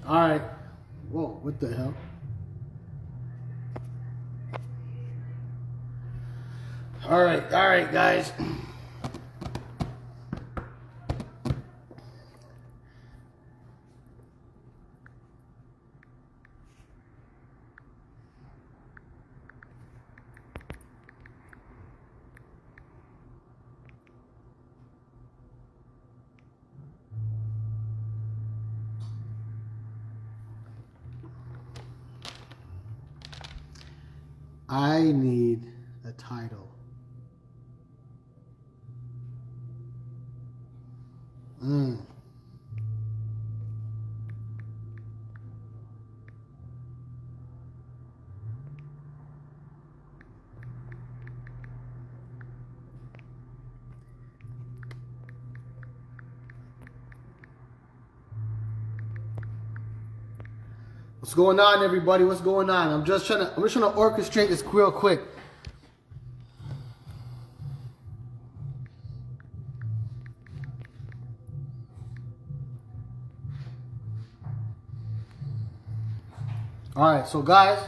All right. Whoa, what the hell? All right, guys. I need a title. What's going on, everybody? What's going on? I'm just trying to orchestrate this real quick. All right, so guys,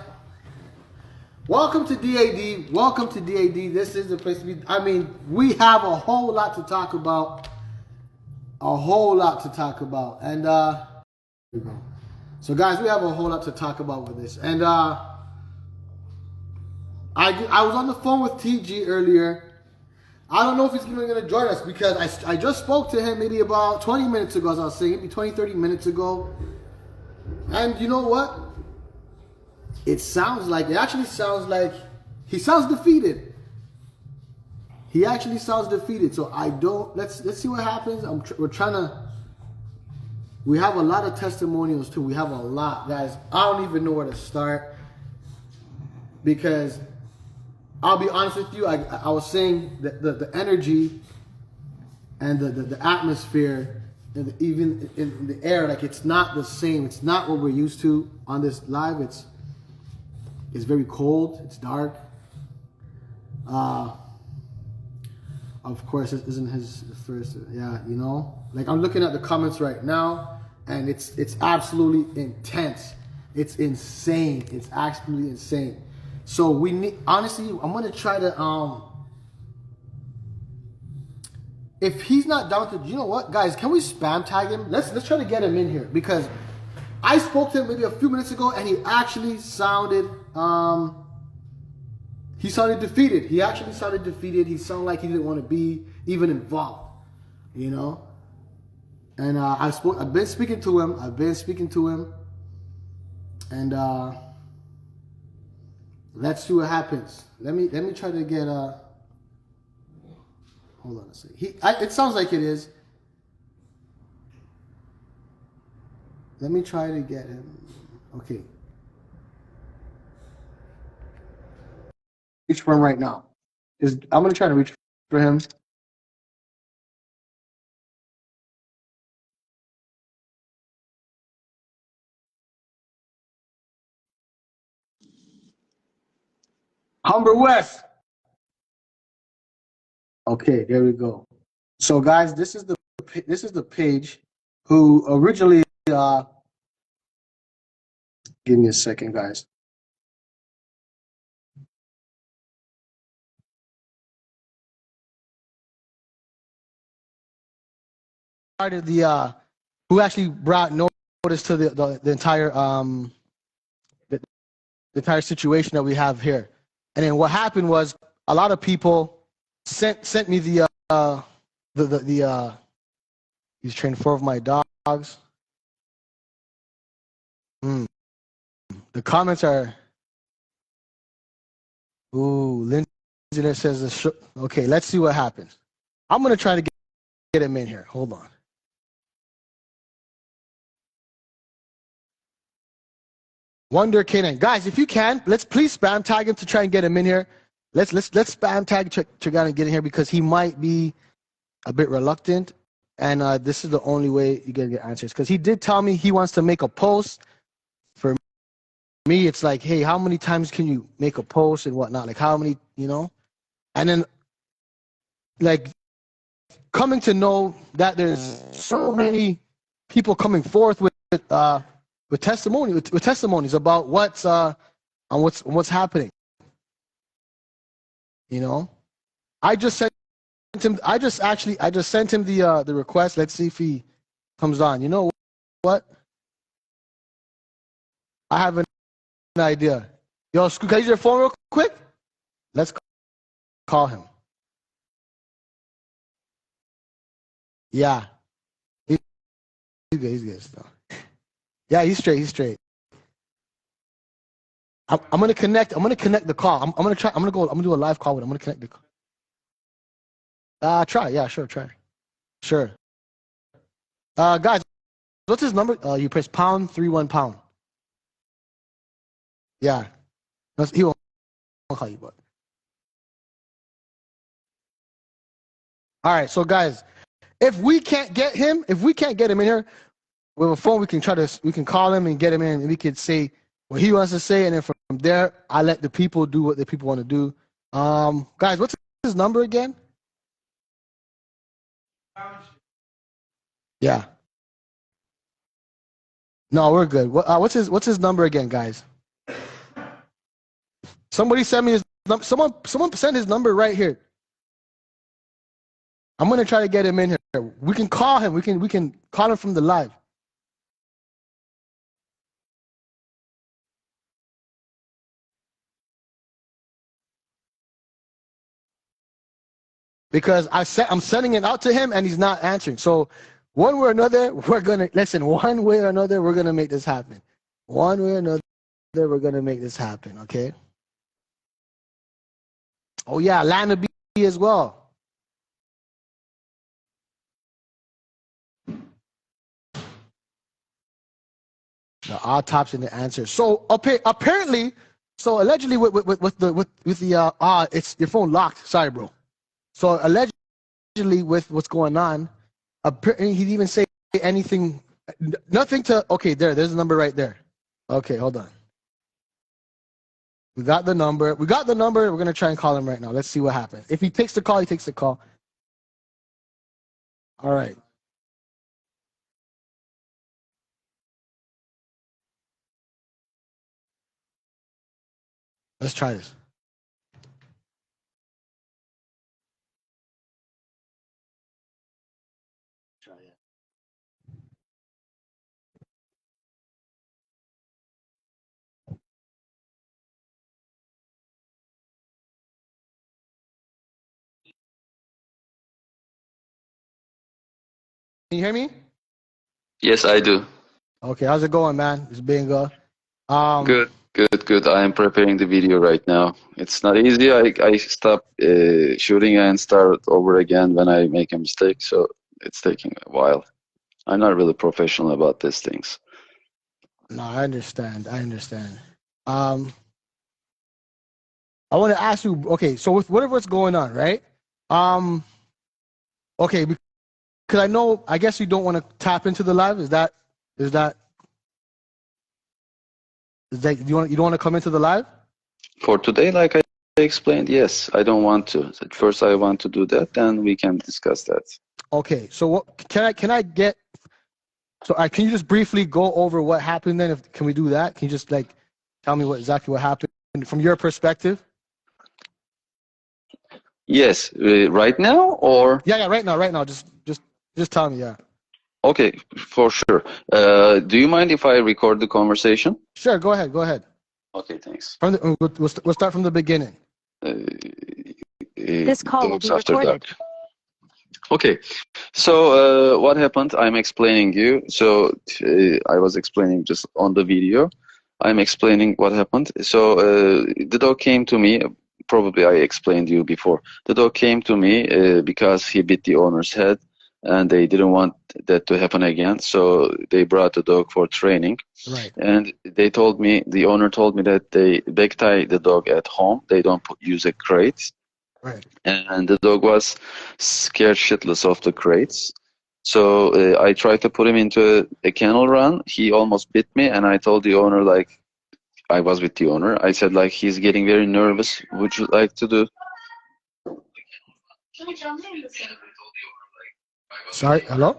welcome to DAD. Welcome to DAD. This is the place to be. I mean, we have a whole lot to talk about. A whole lot to talk about. And here we go. So guys, we have a whole lot to talk about with this. And I was on the phone with TG earlier. I don't know if he's even going to join us because I just spoke to him maybe about 20 minutes ago, as I was saying, maybe 20, 30 minutes ago. And you know what? It actually sounds like he sounds defeated. He actually sounds defeated. So let's see what happens. We have a lot of testimonials too. We have a lot, guys. I don't even know where to start because I'll be honest with you. I was saying that the energy and the atmosphere and even in the air, like it's not the same. It's not what we're used to on this live. It's very cold. It's dark. Of course, this isn't his first. Yeah, you know. Like I'm looking at the comments right now, and it's absolutely intense. It's insane. It's absolutely insane. So we need. Honestly, I'm gonna try to. If he's not down to, you know what, guys? Can we spam tag him? Let's try to get him in here because I spoke to him maybe a few minutes ago, and he actually sounded. He sounded defeated. He actually sounded defeated. He sounded like he didn't want to be even involved, you know. And I've been speaking to him. And let's see what happens. Let me try to get hold on a second. It sounds like it is. Let me try to get him. Okay. Reach for him right now. I'm gonna try to reach for him. Humber West. Okay, there we go. So guys, this is the page who originally give me a second, guys. Started who actually brought notice to the entire the entire situation that we have here. And then what happened was a lot of people sent me the he's trained 4 of my dogs. The comments are Lindsay says okay, let's see what happens. I'm gonna try to get him in here. Hold on. Wunder K9. Guys, if you can, let's please spam tag him to try and get him in here. Let's spam tag to try and get in here because he might be a bit reluctant. And this is the only way you can get answers. Because he did tell me he wants to make a post. For me, it's like, hey, how many times can you make a post and whatnot? Like how many, you know? And then like coming to know that there's so many people coming forth with with testimonies about what's happening. You know, I just sent him. I just sent him the request. Let's see if he comes on. You know what? I have an idea. Yo, can you use your phone real quick? Let's call him. Yeah. He's good. He's good still. Yeah, he's straight. I'm gonna connect the call. I'm gonna do a live call with him. I'm gonna connect the call. Try. Yeah, sure, try. Sure. Guys, what's his number? You press #31#. Yeah. He won't call you, but. All right, so guys, if we can't get him in here with a phone, we can call him and get him in, and we can say what he wants to say, and then from there, I let the people do what the people want to do. Guys, what's his number again? Yeah. No, we're good. What's his number again, guys? Somebody send me his number. Someone send his number right here. I'm gonna try to get him in here. We can call him. We can call him from the live. Because I'm sending it out to him and he's not answering. So one way or another, we're gonna make this happen. One way or another, we're gonna make this happen. Okay. Oh yeah, Lana B as well. The autopsy and the answer. So apparently, so allegedly with the it's your phone locked. Sorry, bro. So allegedly with what's going on, apparently he didn't even say anything, nothing to. Okay, there's the number right there. Okay, hold on. We got the number. We're gonna try and call him right now. Let's see what happens. If he takes the call, he takes the call. All right. Let's try this. Try it. Can you hear me? Yes, I do. Okay, how's it going, man? It's Bingo. Good. I am preparing the video right now. It's not easy. I stop shooting and start over again when I make a mistake, so it's taking a while. I'm not really professional about these things. No, I understand. I want to ask you, okay, so with whatever's going on, right? Okay, because I guess you don't want to tap into the live. Is that you don't want to come into the live? For today, like I explained, yes, I don't want to. At first, I want to do that, then we can discuss that. Okay, so what can I get? So can you just briefly go over what happened then? Can we do that? Can you just like tell me exactly what happened from your perspective? Yes, right now or? Yeah, right now. Just tell me, yeah. Okay, for sure. Do you mind if I record the conversation? Sure, go ahead. Okay, thanks. We'll start from the beginning. This call will be recorded. Okay, so what happened? I'm explaining you. So I was explaining just on the video. I'm explaining what happened. So the dog came to me. Probably I explained you before. The dog came to me because he bit the owner's head, and they didn't want that to happen again. So they brought the dog for training. Right. And the owner told me that they back tie the dog at home. They don't use a crate. Right. And the dog was scared shitless of the crates. So I tried to put him into a kennel run. He almost bit me, and I told the owner, like, I was with the owner. I said, like, he's getting very nervous. Would you like to do? Sorry, hello?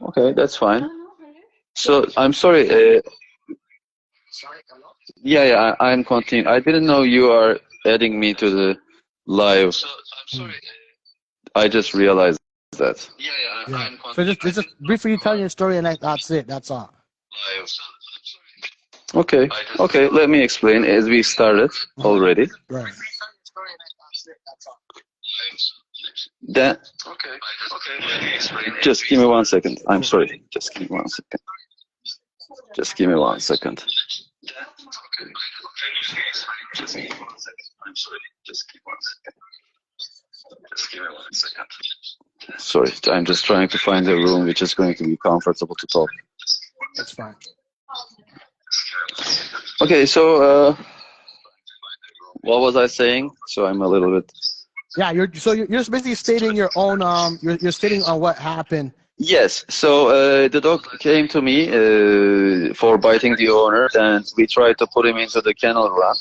Okay, that's fine. So I'm sorry. I'm continuing. I didn't know you are adding me to the live. Hmm. I just realized that. Yeah. So just briefly tell your story, and that's it. That's all. Okay. Okay. Let me explain. As we started already, Right. then just give me 1 second. I'm sorry. Just give me 1 second. Just give me 1 second. Sorry, I'm just trying to find a room which is going to be comfortable to talk. That's fine. Okay, so what was I saying? So I'm a little bit. Yeah, you're just basically stating your own you're stating on what happened. Yes, so the dog came to me for biting the owner, and we tried to put him into the kennel run,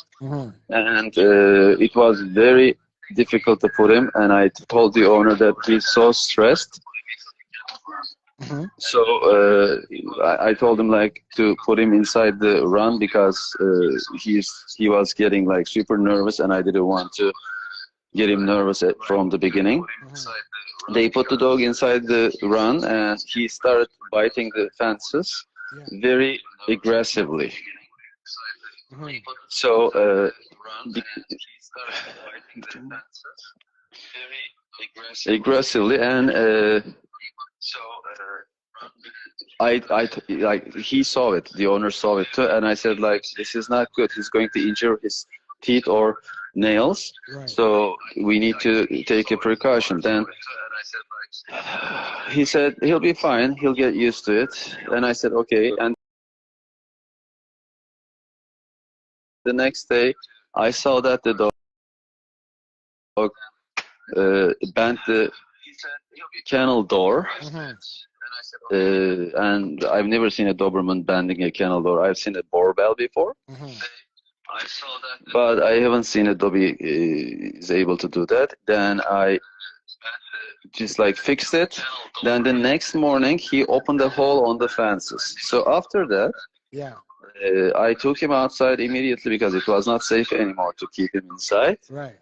and it was very difficult to put him, and I told the owner that he's so stressed. So I told him like to put him inside the run because he was getting like super nervous, and I didn't want to get him nervous from the beginning. They put the dog inside the run, and he started biting the fences very aggressively. So aggressively, and like he saw it, the owner saw it too, and I said like, this is not good. He's going to injure his teeth or nails, so we need to take a precaution. Then he said he'll be fine, he'll get used to it. And I said okay. And the next day I saw that the dog bent the kennel door. And I've never seen a Doberman bending a kennel door. I've seen a doorbell before, but I haven't seen a Dobby is able to do that. Then I just like fixed it. Then the next morning he opened a hole on the fences. So after that, I took him outside immediately because it was not safe anymore to keep him inside. Right.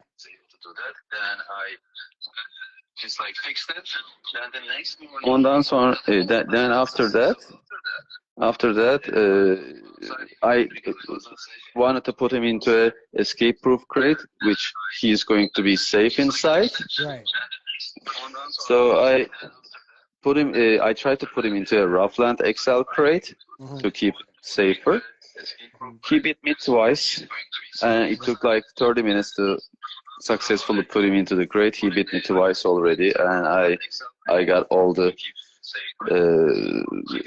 Then I just like fixed it. Then the next morning. Ondan sonra, then after that, I wanted to put him into a escape-proof crate, which he's going to be safe inside. Right. So I put him. I tried to put him into a Roughland XL crate to keep safer. He bit me twice, and it took like 30 minutes to successfully put him into the crate. He bit me twice already, and I got all the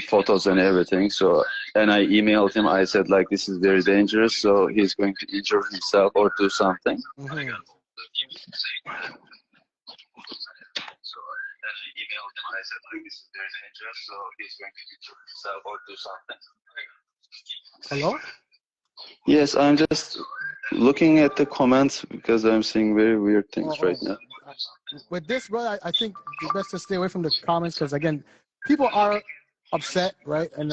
photos and everything. So, and I emailed him. I said like, this is very dangerous, so he's going to injure himself or do something. Hello? Yes, I'm just looking at the comments because I'm seeing very weird things right now. With this, brother, I think it's best to stay away from the comments because, again, people are upset, right? And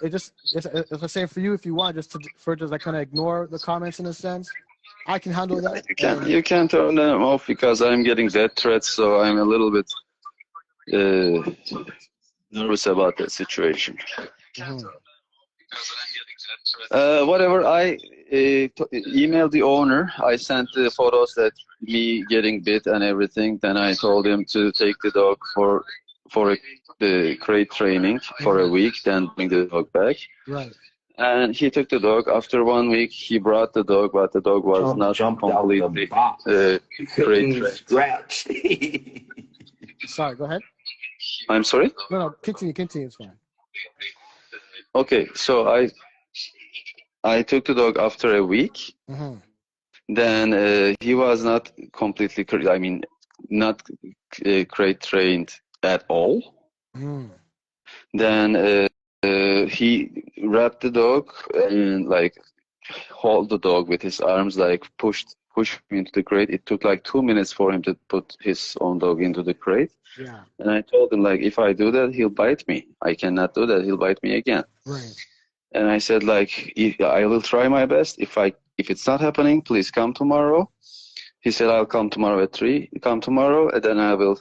it's the same for you if you want, just like kind of ignore the comments in a sense. I can handle that. You can turn them off because I'm getting death threats, so I'm a little bit nervous about that situation. Whatever, I emailed the owner. I sent the photos that me getting bit and everything. Then I told him to take the dog for the crate training for a week, then bring the dog back. Right. And he took the dog. After 1 week, he brought the dog, but the dog was not completely crate trained. Sorry, go ahead. I'm sorry? No, continue, it's fine. Okay, so I took the dog after a week. Then he was not completely, not crate trained at all. Then he wrapped the dog and like hold the dog with his arms, like pushed push me into the crate. It took like 2 minutes for him to put his own dog into the crate. Yeah. And I told him, like, if I do that, he'll bite me. I cannot do that. He'll bite me again. Right. And I said, like, I will try my best. If it's not happening, please come tomorrow. He said, I'll come tomorrow at 3. Come tomorrow, and then I will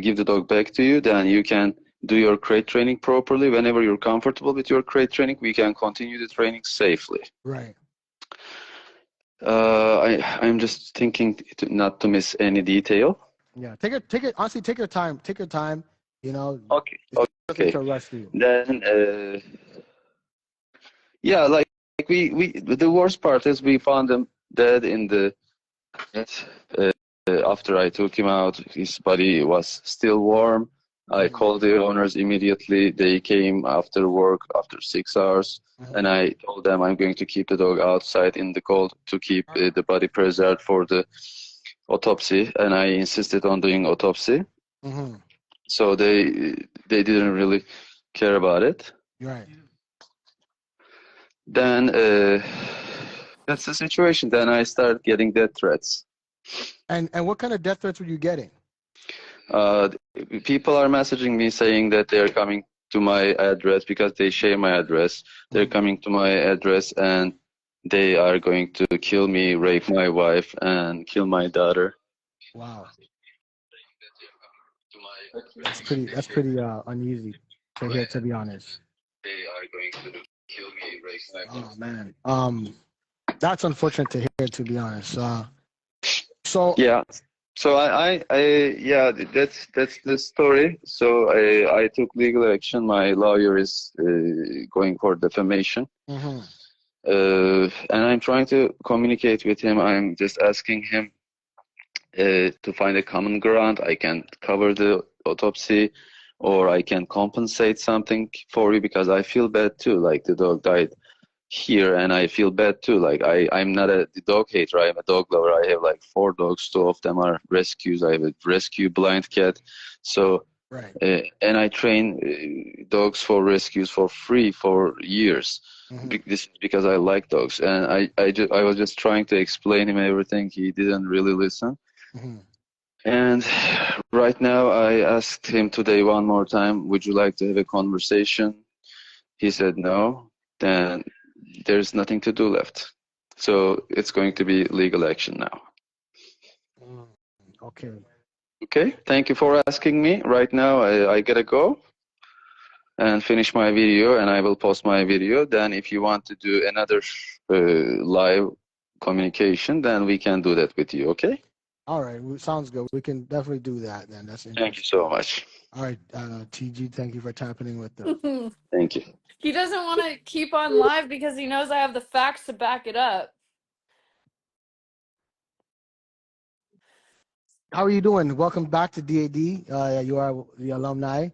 give the dog back to you. Then you can do your crate training properly. Whenever you're comfortable with your crate training, we can continue the training safely. Right. I'm just thinking not to miss any detail. Yeah. Take it. Honestly, take your time. Take your time. You know. Okay. It's Okay. to rush you. Then, yeah, like the worst part is we found him dead in the after I took him out. His body was still warm. I called the owners immediately. They came after work after 6 hours, and I told them I'm going to keep the dog outside in the cold to keep the body preserved for the autopsy, and I insisted on doing autopsy. So they didn't really care about it. Right. Then that's the situation. Then I started getting death threats. And what kind of death threats were you getting? People are messaging me saying that they're coming to my address because they share my address. They're coming to my address and they are going to kill me, rape my wife, and kill my daughter. Wow. That's pretty uneasy to hear, to be honest. They are going to kill me, rape my wife. Oh man. That's unfortunate to hear, to be honest. So yeah. So yeah, that's the story. So I took legal action. My lawyer is going for defamation. And I'm trying to communicate with him. I'm just asking him to find a common ground. I can cover the autopsy, or I can compensate something for you, because I feel bad too. Like, the dog died here and I feel bad too. Like, I'm not a dog hater. I'm a dog lover. I have like 4 dogs. 2 of them are rescues. I have a rescue blind cat. So right. And I train dogs for rescues for free for years. This is because I like dogs, and I was just trying to explain him everything. He didn't really listen. And right now I asked him today one more time, would you like to have a conversation? He said no. Then there's nothing to do left. So it's going to be legal action now. Okay. Okay, thank you for asking me. Right now I gotta go and finish my video, and I will post my video. Then if you want to do another live communication, then we can do that with you, okay? All right, sounds good. We can definitely do that then. That's interesting. Thank you so much. All right, TG, thank you for tapping in with them. Thank you. He doesn't want to keep on live because he knows I have the facts to back it up. How are you doing? Welcome back to DAD. You are the alumni.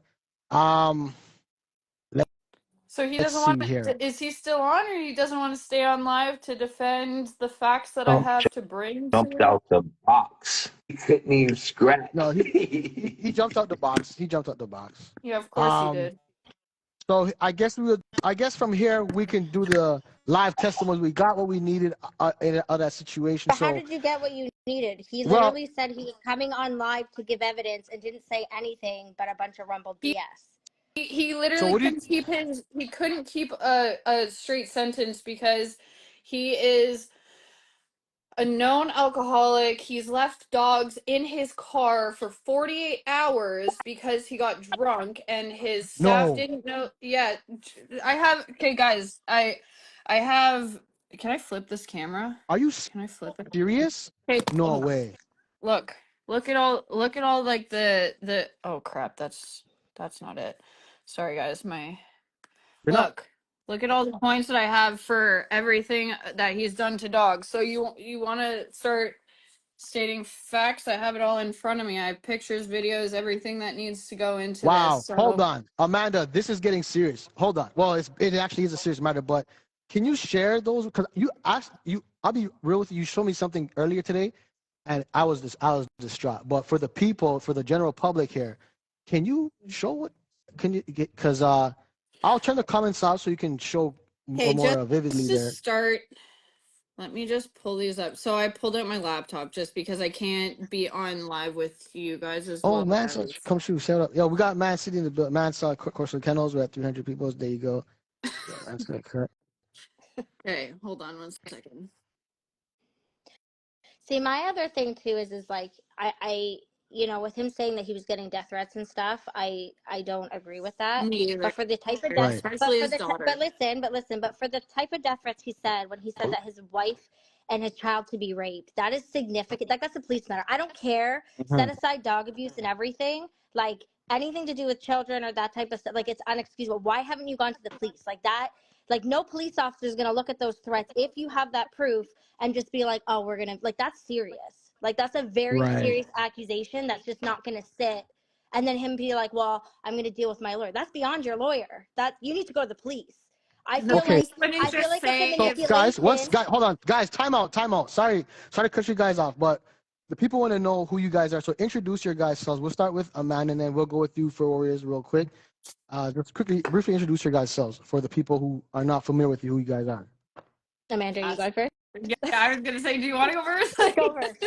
So he doesn't want to, is he still on, or he doesn't want to stay on live to defend the facts that I have to bring? Jumped out the box. He couldn't even scratch. No, he jumped out the box. He jumped out the box. Yeah, of course he did. So I guess from here we can do the live testimonies. We got what we needed in that situation. But how did you get what you needed? He literally said he was coming on live to give evidence and didn't say anything but a bunch of rumbled BS. He literally couldn't keep a straight sentence because he is a known alcoholic. He's left dogs in his car for 48 hours because he got drunk and his staff didn't know. Yeah, okay, guys, I have. Can I flip this camera? Are you Can I flip it? serious? Okay, no way. Look at all like the. Oh crap! That's not it. Sorry, guys. Look at all the points that I have for everything that he's done to dogs. So you want to start stating facts? I have it all in front of me. I have pictures, videos, everything that needs to go into this. So. Hold on, Amanda. This is getting serious. Hold on. Well, it actually is a serious matter, but can you share those? Because I'll be real with you. You showed me something earlier today, and I was distraught. But for the people, for the general public here, can you show what? Can you get? Because I'll turn the comments off so you can show more vividly there. Start. Let me just pull these up. So I pulled out my laptop just because I can't be on live with you guys as Oh, well man, as. come shoot, shout out. Yo, we got Man City in the building. Man saw course of kennels. We're at 300 people. There you go. Yeah, that's good. Correct. Okay, hold on 1 second. See, my other thing too is like I you know, with him saying that he was getting death threats and stuff, I don't agree with that. Me either. But for the type of Right. Especially his daughter. but listen, but for the type of death threats he said when he said that his wife and his child to be raped, that is significant. Like that's a police matter. I don't care. Set aside dog abuse and everything. Like anything to do with children or that type of stuff, like it's unexcusable. Why haven't you gone to the police? Like that, like no police officer is gonna look at those threats if you have that proof and just be like, oh, we're gonna, like that's serious. Like that's a very Right. serious accusation that's just not gonna sit. And then him be like, well, I'm gonna deal with my lawyer. That's beyond your lawyer. That you need to go to the police. I The feel Okay. police like wouldn't I feel just like it's a say So, if guys, manipulation. hold on, guys, time out. Sorry to cut you guys off, but the people want to know who you guys are. So introduce your guys' selves. We'll start with Amanda, and then we'll go with you for Warriors real quick. Just briefly introduce your guys' selves for the people who are not familiar with you, who you guys are. Amanda, you go first. yeah, I was gonna say, do you want to go first? Go first.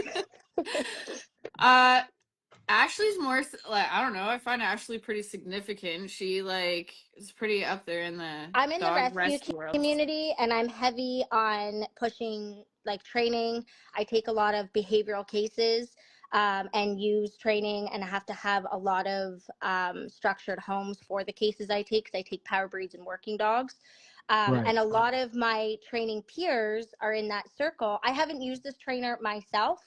Ashley's more like, I don't know. I find Ashley pretty significant. She like is pretty up there in the I'm in the dog rescue world. community and I'm heavy on pushing like training. I take a lot of behavioral cases and use training, and I have to have a lot of structured homes for the cases I take because I take power breeds and working dogs. Right. And a lot of my training peers are in that circle. I haven't used this trainer myself,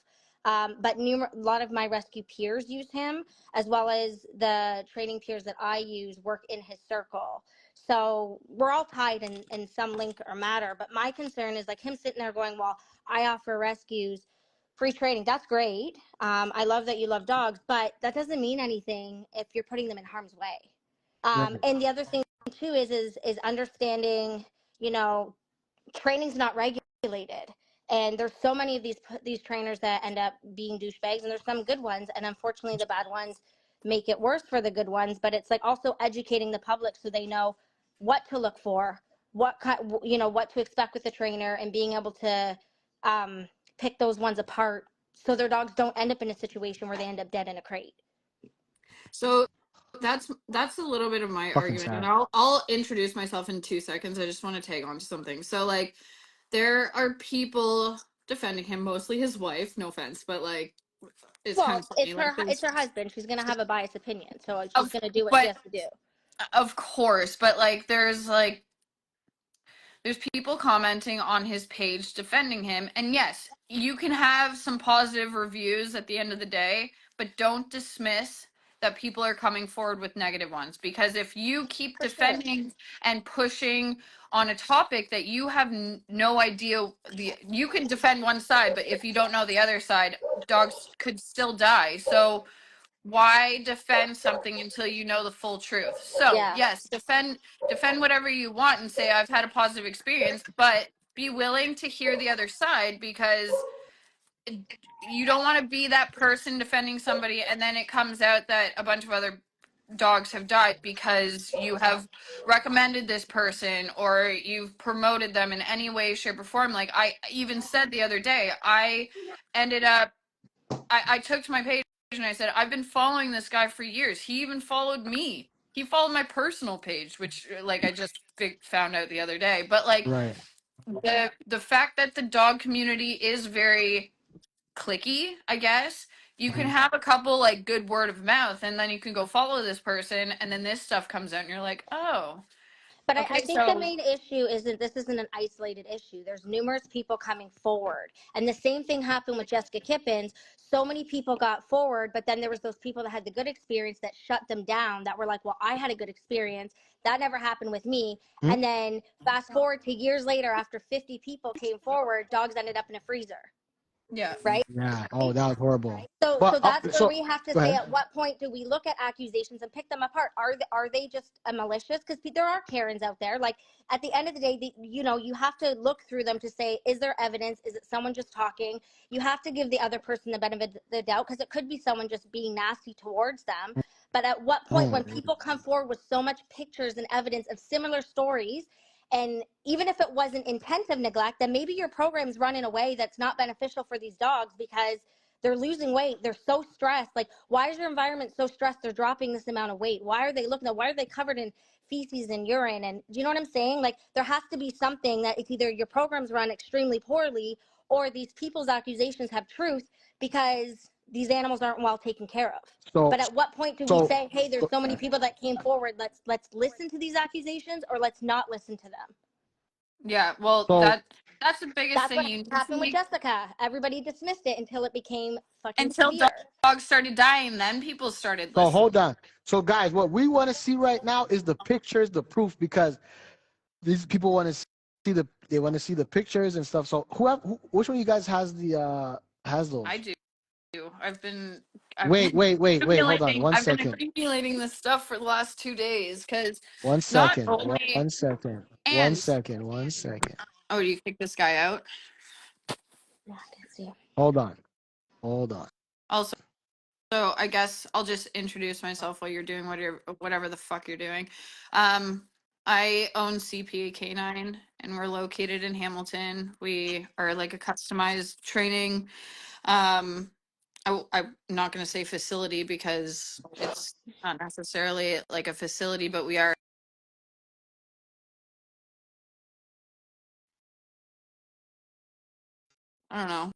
but a lot of my rescue peers use him, as well as the training peers that I use work in his circle. So we're all tied in some link or matter. But my concern is like him sitting there going, well, I offer rescues, free training. That's great. I love that you love dogs, but that doesn't mean anything if you're putting them in harm's way. Right. And the other thing too is understanding, you know, training's not regulated. And there's so many of these trainers that end up being douchebags, and there's some good ones, and unfortunately the bad ones make it worse for the good ones. But it's like also educating the public so they know what to look for, what what to expect with the trainer, and being able to pick those ones apart so their dogs don't end up in a situation where they end up dead in a crate. So that's a little bit of my Fucking argument, sad. and I'll introduce myself in 2 seconds. I just want to tag on to something. So like, there are people defending him, mostly his wife. No offense, but like, it's kind Well, of funny. Like, it's her husband. She's gonna have a biased opinion, so she's of gonna do what she but has to do. of course, but like, there's people commenting on his page defending him, and yes, you can have some positive reviews at the end of the day, but don't dismiss that people are coming forward with negative ones, because if you keep defending and pushing on a topic that you have no idea, you can defend one side, but if you don't know the other side, dogs could still die. So why defend something until you know the full truth? So Yeah. yes, defend whatever you want and say I've had a positive experience, but be willing to hear the other side, because you don't want to be that person defending somebody and then it comes out that a bunch of other dogs have died because you have recommended this person or you've promoted them in any way, shape, or form. Like I even said the other day, I ended up I took to my page and I said, I've been following this guy for years. He even followed me. He followed my personal page, which like I just found out the other day. But like Right. the fact that the dog community is very clicky, I guess. You can have a couple like good word of mouth and then you can go follow this person and then this stuff comes out and you're like, oh, But I okay, think the so main issue isn't this isn't an isolated issue. There's numerous people coming forward. And the same thing happened with Jessica Kippens. So many people got forward, but then there was those people that had the good experience that shut them down, that were like, well, I had a good experience. That never happened with me. And then fast forward to years later, after 50 people came forward, dogs ended up in a freezer. yeah. Right? Yeah. Oh, that was horrible. So But that's where so we have to go say, ahead. at what point do we look at accusations and pick them apart? Are they just a malicious? Because there are Karens out there. Like at the end of the day, you have to look through them to say, is there evidence? Is it someone just talking? You have to give the other person the benefit of the doubt, because it could be someone just being nasty towards them. But at what point, when people come forward with so much pictures and evidence of similar stories, And even if it wasn't intensive neglect, then maybe your program's run in a way that's not beneficial for these dogs because they're losing weight. They're so stressed. Like, why is your environment so stressed? They're dropping this amount of weight. Why are they looking at, why are they covered in feces and urine? And do you know what I'm saying? Like, there has to be something that it's either your program's run extremely poorly or these people's accusations have truth because these animals aren't well taken care of. So, but at what point do we say, hey, there's so many people that came forward, let's listen to these accusations or let's not listen to them? Yeah, well, so that's the biggest That's thing what you need to happened with see. Jessica. Everybody dismissed it until it became fucking Until severe. dogs started dying, then people started So listening. hold on. So guys, what we want to see right now is the pictures, the proof, because these people want to see the pictures and stuff. So which one of you guys has those? I do. I've been Wait, hold on. One I've been second. accumulating this stuff for the last 2 days because One not second. only One second. and One second. oh, do you kick this guy out? Yeah, I can see. Hold on. Also, so I guess I'll just introduce myself while you're doing whatever the fuck you're doing. I own CPA K9 and we're located in Hamilton. We are like a customized training. I'm not going to say facility because it's not necessarily like a facility, but we are. I don't know.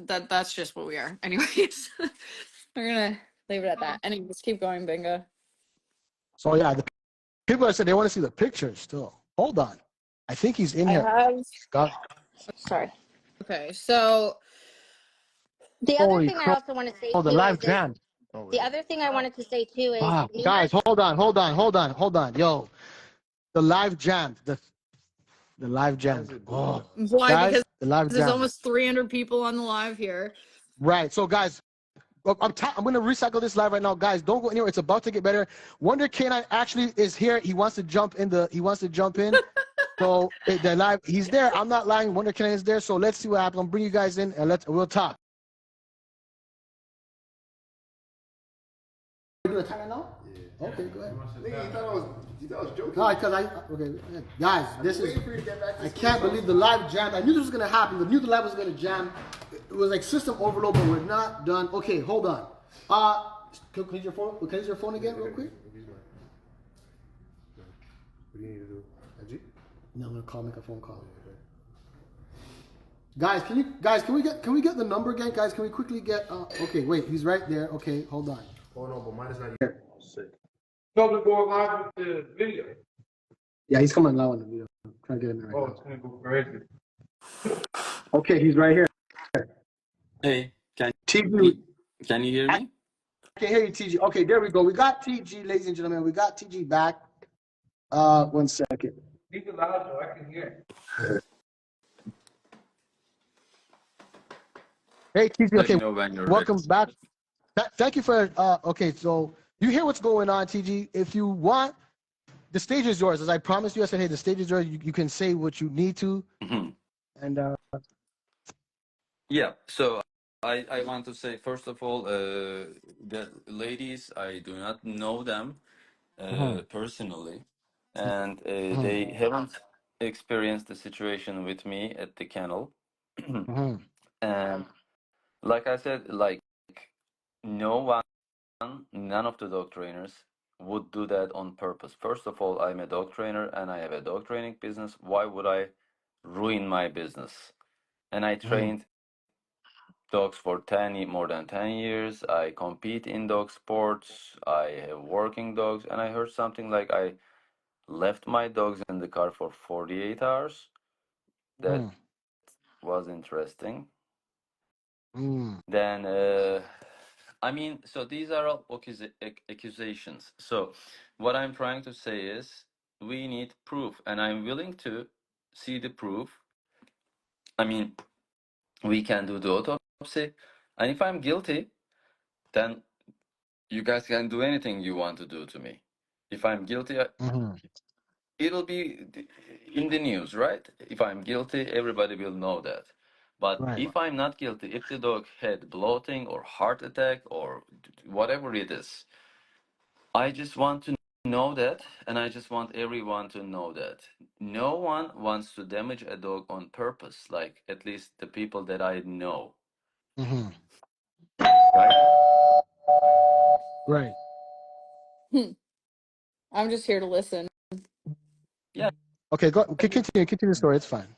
That's just what we are. Anyways, we're gonna leave it at that. Anyways, keep going, Bingo. So yeah, the people that said they want to see the pictures still. Hold on. I think he's in here. Sorry. Okay, so The other thing I also want to say Oh, the too live is jam. the other thing I wanted to say too is Guys, hold on. Yo, the live jam. The live jam. Oh, boy, guys, because the live there's jam. almost 300 people on the live here. Right. So guys, I'm going to recycle this live right now. Guys, don't go anywhere. It's about to get better. Wonder K9 actually is here. He wants to jump in. So the live, he's there. I'm not lying. Wonder K9 is there. So let's see what happens. I'll bring you guys in and we'll talk. You do a timer now? Yeah. Okay, go ahead. Nigga, you thought I was joking. No, because guys, this is, I can't believe the live jam. I knew this was going to happen. I knew the live was going to jam. It was like system overload, but we're not done. Okay, hold on. Can you use your phone? Can I use your phone again real quick? What do you need to do? IG? No, I'm gonna make a phone call. Guys, can we get the number again? Guys, can we quickly get okay, wait, he's right there. Okay, hold on. Oh no, but mine is not here. Public going live with the video. Yeah, he's coming live on the video. I'm trying to get him there right now. It's gonna go crazy. Okay, he's right here. Hey, can TG, you hear me? I can hear you, TG. Okay, there we go. We got TG, ladies and gentlemen. We got TG back. 1 second. Speak loud so I can hear. Hey, TG. Let Okay, me know when you're welcome ready. back. Thank you for. Okay, so you hear what's going on, TG. If you want, the stage is yours. As I promised you, I said, hey, the stage is yours. You can say what you need to. Mhm. And Yeah, so I want to say, first of all, the ladies, I do not know them personally, and they haven't experienced the situation with me at the kennel. And like I said, like none of the dog trainers would do that on purpose. First of all, I'm a dog trainer and I have a dog training business. Why would I ruin my business? And I trained dogs for more than 10 years. I compete in dog sports. I have working dogs. And I heard something like I left my dogs in the car for 48 hours. That was interesting. Then, I mean, so these are all accusations. So what I'm trying to say is we need proof, and I'm willing to see the proof. I mean, we can do the autopsy, and if I'm guilty, then you guys can do anything you want to do to me. If I'm guilty, it'll be in the news, right? If I'm guilty, everybody will know that. But if I'm not guilty, if the dog had bloating or heart attack or whatever it is, I just want to know that, and I just want everyone to know that no one wants to damage a dog on purpose, like at least the people that I know, Mm-hmm. right? Right. I'm just here to listen. Yeah, Okay, continue the story. It's fine.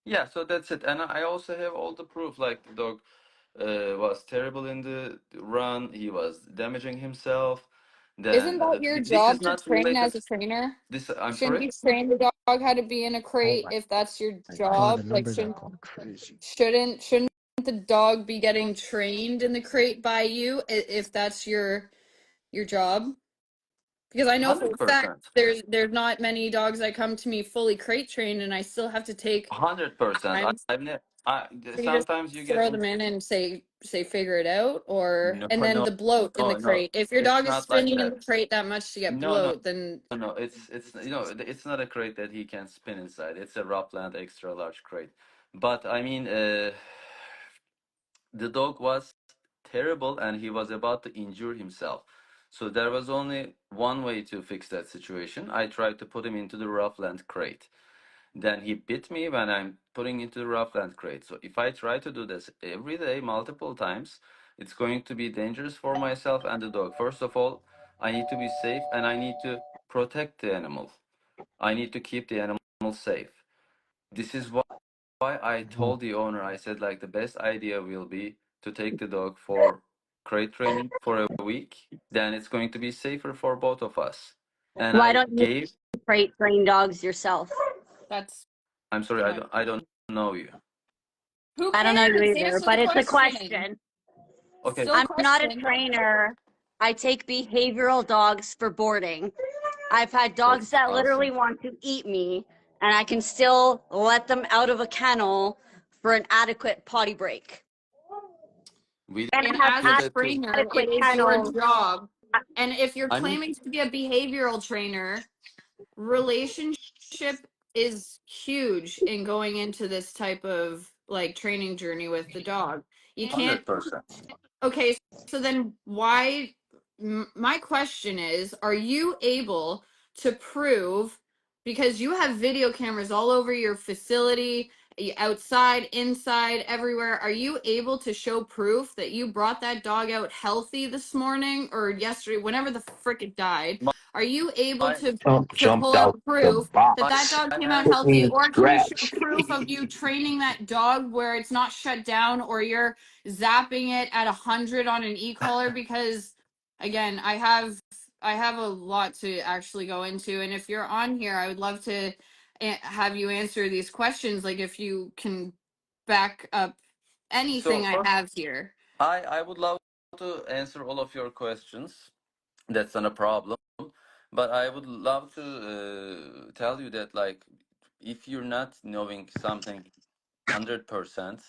yeah, so that's it. And I also have all the proof, like the dog was terrible in the run, he was damaging himself. Isn't Then that your this is job to not train related. as a trainer? This, I'm Shouldn't sorry? you train the dog how to be in a Oh crate if that's your my God, the job? Like numbers are going crazy. shouldn't the dog be getting trained in the crate by you if that's your job? Because I know for a fact 100%. there's not many dogs that come to me fully crate trained, and I still have to take 100%. time. I've never. So you just Sometimes you get throw them in and say figure it out, or no, and then no, the bloat in the no. crate. If your It's dog is not like spinning in that. the crate that much to get No, no, bloat, then no. It's it's not a crate that he can spin inside. It's a Ropland extra large crate. But I mean, the dog was terrible, and he was about to injure himself. So there was only one way to fix that situation. I tried to put him into the Roughland crate. Then he bit me when I'm putting into the Roughland crate. So if I try to do this every day, multiple times, it's going to be dangerous for myself and the dog. First of all, I need to be safe and I need to protect the animal. I need to keep the animal safe. This is why I Mhm. told the owner, I said, like, the best idea will be to take the dog for crate training for a week. Then it's going to be safer for both of us. And Why I don't you gave, crate train dogs yourself? that's I'm sorry, my I don't know you. who I don't know you cares? either, Answer the but it's a question. question. Okay, Still I'm not a question. trainer. I take behavioral dogs for boarding. I've had dogs that's that literally awesome. want to eat me, and I can still let them out of a kennel for an adequate potty break. We And And I have as do a that too. trainer, it adequate is your kennels. job. And if you're I mean, claiming to be a behavioral trainer, relationship is huge in going into this type of like training journey with the dog. You can't 100%. Okay, so then why? My question is, are you able to prove, because you have video cameras all over your facility, outside, inside, everywhere, are you able to show proof that you brought that dog out healthy this morning or yesterday, whenever the frick it died? My, Are you able my, to Jumped pull up out the proof that that box. dog my came out It healthy, answer, needs or can you show scratch. proof of you training that dog where it's not shut down, or you're zapping it at 100 on an e-collar? Because again, I have a lot to actually go into, and if you're on here, I would love to have you answer these questions, like if you can back up so anything I first, have here. I would love to answer all of your questions. That's not a problem. But I would love to tell you that, like, if you're not knowing something 100%,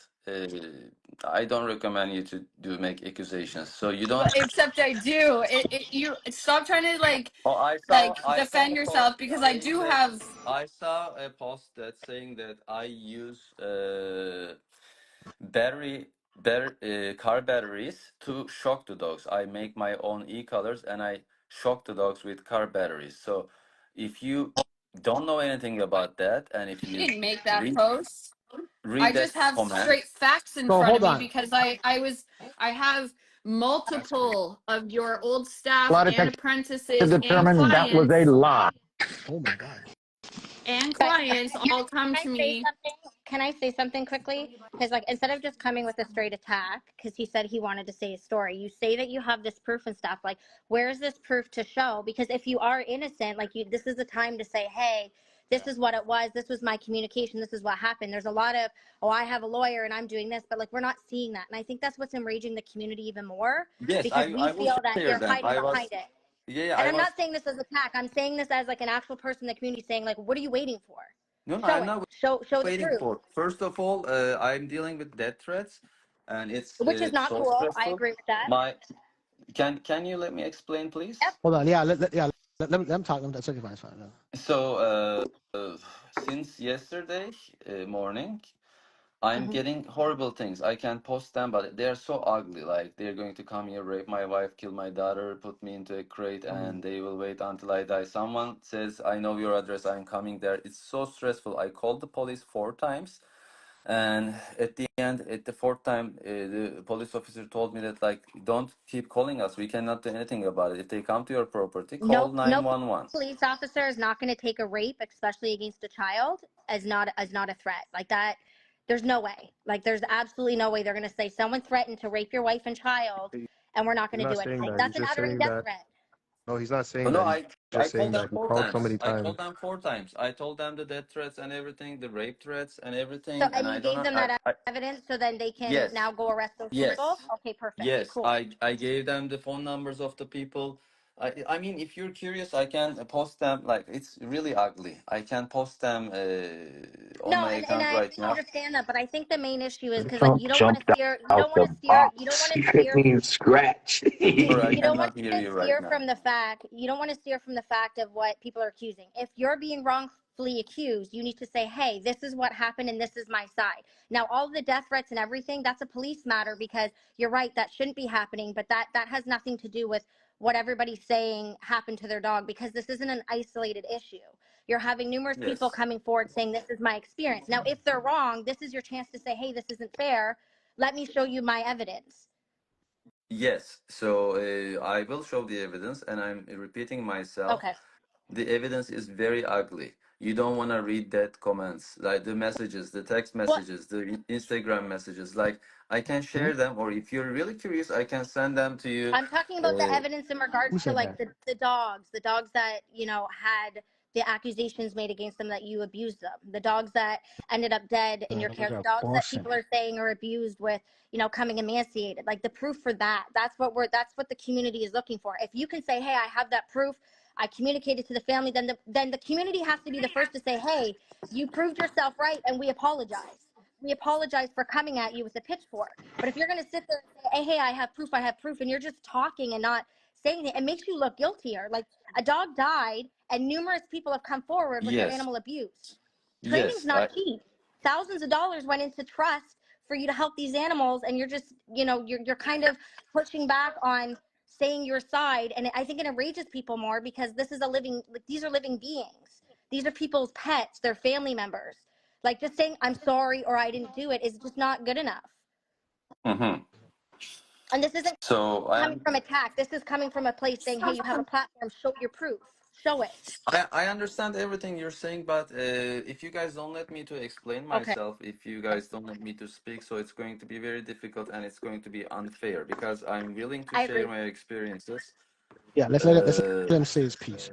I don't recommend you to do make accusations. So you don't. But except I do. You stop trying to Oh, I saw defend a post yourself, because I saying do that have. I saw a post that saying that I use car batteries to shock the dogs. I make my own e-collars and I shock the dogs with car batteries. So if you don't know anything about that, and if I you didn't make that read post. I read just that have comment, straight facts in So front of hold me, on. because I have That's crazy. multiple of your old A staff lot of and tests to apprentices and determine that was a clients lie. Oh my God. But all come can I to say me. something? Can I say something quickly? Because like instead of just coming with a straight attack, because he said he wanted to say his story, you say that you have this proof and stuff. Like, where's this proof to show? Because if you are innocent, like this is the time to say, hey, this is what it was. This was my communication. This is what happened. There's a lot of, oh, I have a lawyer and I'm doing this, but like we're not seeing that. And I think that's what's enraging the community even more, yes, because we I will feel that share you're them. hiding behind it. Yeah, And I I'm was. not saying this as attack. I'm saying this as like an actual person in the community saying, like, what are you waiting for? No, no, Show I'm it. not Show the waiting proof. for. First of all, I'm dealing with death threats, and Which is it's not so cool. I stressful. agree with that. My can you let me explain, Yep. please? Hold on. Yeah. Let him talk. That's okay. Fine. It's fine. So since yesterday morning, I'm Mhm. getting horrible things. I can post them, but they're so ugly. Like they're going to come here, rape my wife, kill my daughter, put me into a crate, and they will wait until I die. Someone says, "I know your address. I'm coming there." It's so stressful. I called the police 4 times, and at the end, at the fourth time, the police officer told me that like, don't keep calling us. We cannot do anything about it. If they come to your property, call No 911. police officer is not going to take a rape, especially against a child, as not a threat like that. There's no way. Like there's absolutely no way they're going to say someone threatened to rape your wife and child, and we're not He's going to not do saying anything. that. He's That's an just uttering saying death that. threat. No, he's not Oh, saying no, that. He's I just told saying them that he four called so times. many I times. told them 4 times. I told them the death threats and everything, the rape threats and So, everything, and and I you don't gave know. them that evidence, so then they can Yes, now go arrest those people. yes, Okay, perfect, yes. cool. I gave them the phone numbers of the people. I mean, if you're curious, I can post them. Like it's really ugly. I can post them on No, my and account I right now. understand that, but I think the main issue is because like Trump you don't want to jumped steer, out the you don't box. want He to couldn't steer even scratch. Sorry, I you don't want cannot hear to you right steer now. from the fact of what people are accusing. If you're being wrongfully accused, you need to say, hey, this is what happened and this is my side. Now all the death threats and everything, that's a police matter, because you're right, that shouldn't be happening, but that has nothing to do with what everybody's saying happened to their dog, because this isn't an isolated issue. You're having numerous people Yes, coming forward saying this is my experience. Now if they're wrong, this is your chance to say, hey, this isn't fair, let me show you my evidence. yes. So I will show the evidence, and I'm repeating myself. Okay. The evidence is very ugly. You don't want to read that comments, like the messages, the text What messages, the Instagram messages. Like I can share them, or if you're really curious, I can send them to you. I'm talking about the Uh, evidence in regards to like the dogs that, had the accusations made against them that you abused them, the dogs that ended up dead in your care, the dogs that people are saying are abused with, coming emaciated, like the proof for that. That's what the community is looking for. If you can say, hey, I have that proof, I communicated to the family, then the community has to be the first to say, hey, you proved yourself right and we apologize. We apologize for coming at you with a pitchfork. But if you're going to sit there and say, hey, I have proof, and you're just talking and not saying it, it makes you look guiltier. Like a dog died, and numerous people have come forward with their yes, animal abuse. Training's yes, not cheap. Thousands of dollars went into trust for you to help these animals, and you're just, you're kind of pushing back on saying your side, and I think it enrages people more because these are living beings. These are people's pets, their family members. Like just saying I'm sorry or I didn't do it is just not good enough. hmm And this isn't So coming from attack. This is coming from a place saying, hey, you have a platform, show your proof. Show it. I understand everything you're saying, but if you guys don't let me to explain Okay. myself, if you guys don't let me to speak, so it's going to be very difficult and it's going to be unfair because I'm willing to I share agree. my experiences. Yeah, let's Uh, let him say his piece.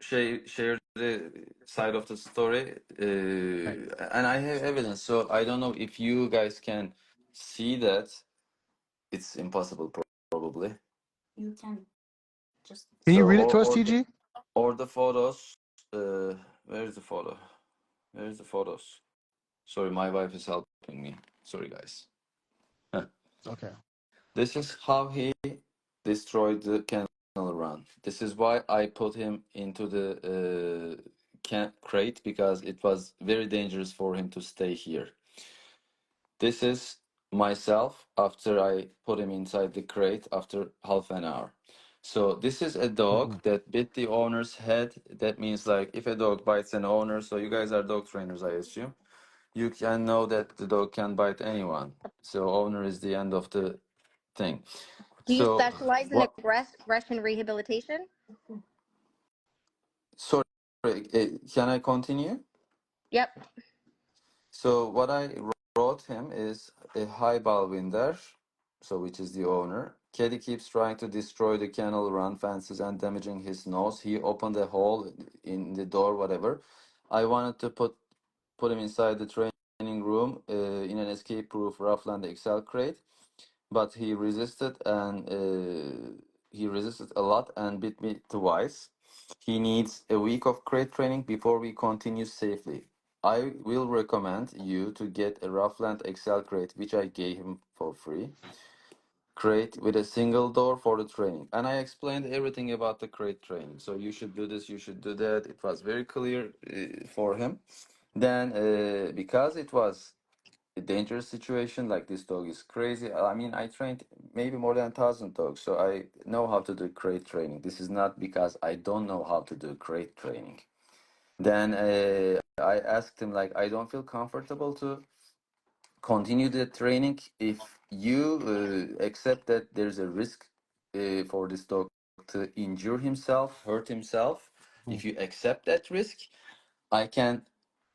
share the side of the story, Right. and I have evidence. So I don't know if you guys can see that. It's impossible, probably. Can So you read it to us, TG? or the photos. Where's the photo? Where's the photos? Sorry, my wife is helping me. Sorry, guys. Huh. Okay. This is how he destroyed the kennel run. This is why I put him into the crate, because it was very dangerous for him to stay here. This is myself after I put him inside the crate after half an hour. So this is a dog that bit the owner's head. That means like if a dog bites an owner, so you guys are dog trainers, I assume. You can know that the dog can bite anyone. So owner is the end of the thing. Do you So specialize in what? aggression rehabilitation? Sorry, can I continue? Yep. So what I wrote him is a high Balwinder, so which is the owner. Caddy keeps trying to destroy the kennel run fences and damaging his nose. He opened a hole in the door, whatever. I wanted to put him inside the training room in an escape-proof Roughland Excel crate, but he resisted a lot and bit me twice. He needs a week of crate training before we continue safely. I will recommend you to get a Roughland Excel crate, which I gave him for free. Crate with a single door for the training. And I explained everything about the crate training. So you should do this, you should do that. It was very clear for him. Then, because it was a dangerous situation, like this dog is crazy. I mean, I trained maybe more than 1,000 dogs, so I know how to do crate training. This is not because I don't know how to do crate training. Then I asked him, like, I don't feel comfortable to continue the training if you accept that there's a risk for this dog to injure himself, hurt himself. If you accept that risk, I can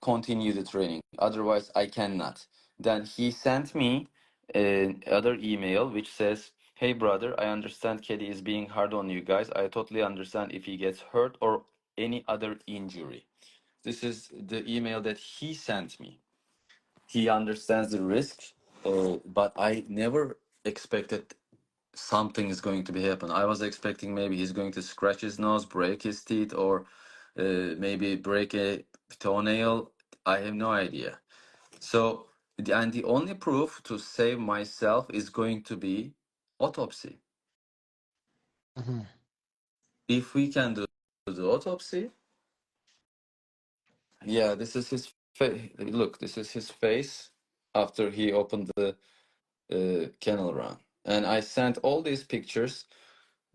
continue the training. Otherwise, I cannot. Then he sent me another email which says, "Hey brother, I understand Caddi is being hard on you guys. I totally understand if he gets hurt or any other injury." This is the email that he sent me. He understands the risk, but I never expected something is going to be happen. I was expecting maybe he's going to scratch his nose, break his teeth, or maybe break a toenail. I have no idea. So, and the only proof to save myself is going to be autopsy. Mm-hmm. If we can do the autopsy, yeah, this is his face. Look, this is his face after he opened the kennel run. And I sent all these pictures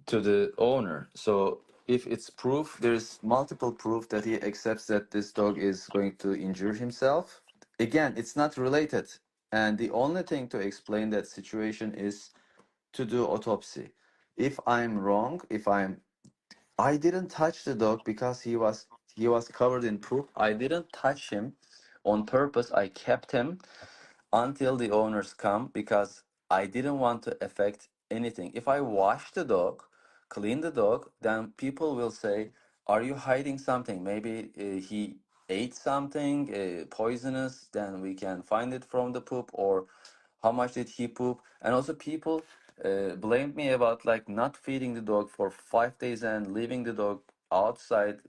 to the owner. So if it's proof, there's multiple proof that he accepts that this dog is going to injure himself. Again, it's not related. And the only thing to explain that situation is to do autopsy. If I'm wrong, I didn't touch the dog because he was covered in poop. I didn't touch him on purpose. I kept him until the owners come because I didn't want to affect anything. If I wash the dog, clean the dog, then people will say, "Are you hiding something? Maybe he ate something poisonous, then we can find it from the poop, or how much did he poop?" And also, people blamed me about like not feeding the dog for 5 days and leaving the dog outside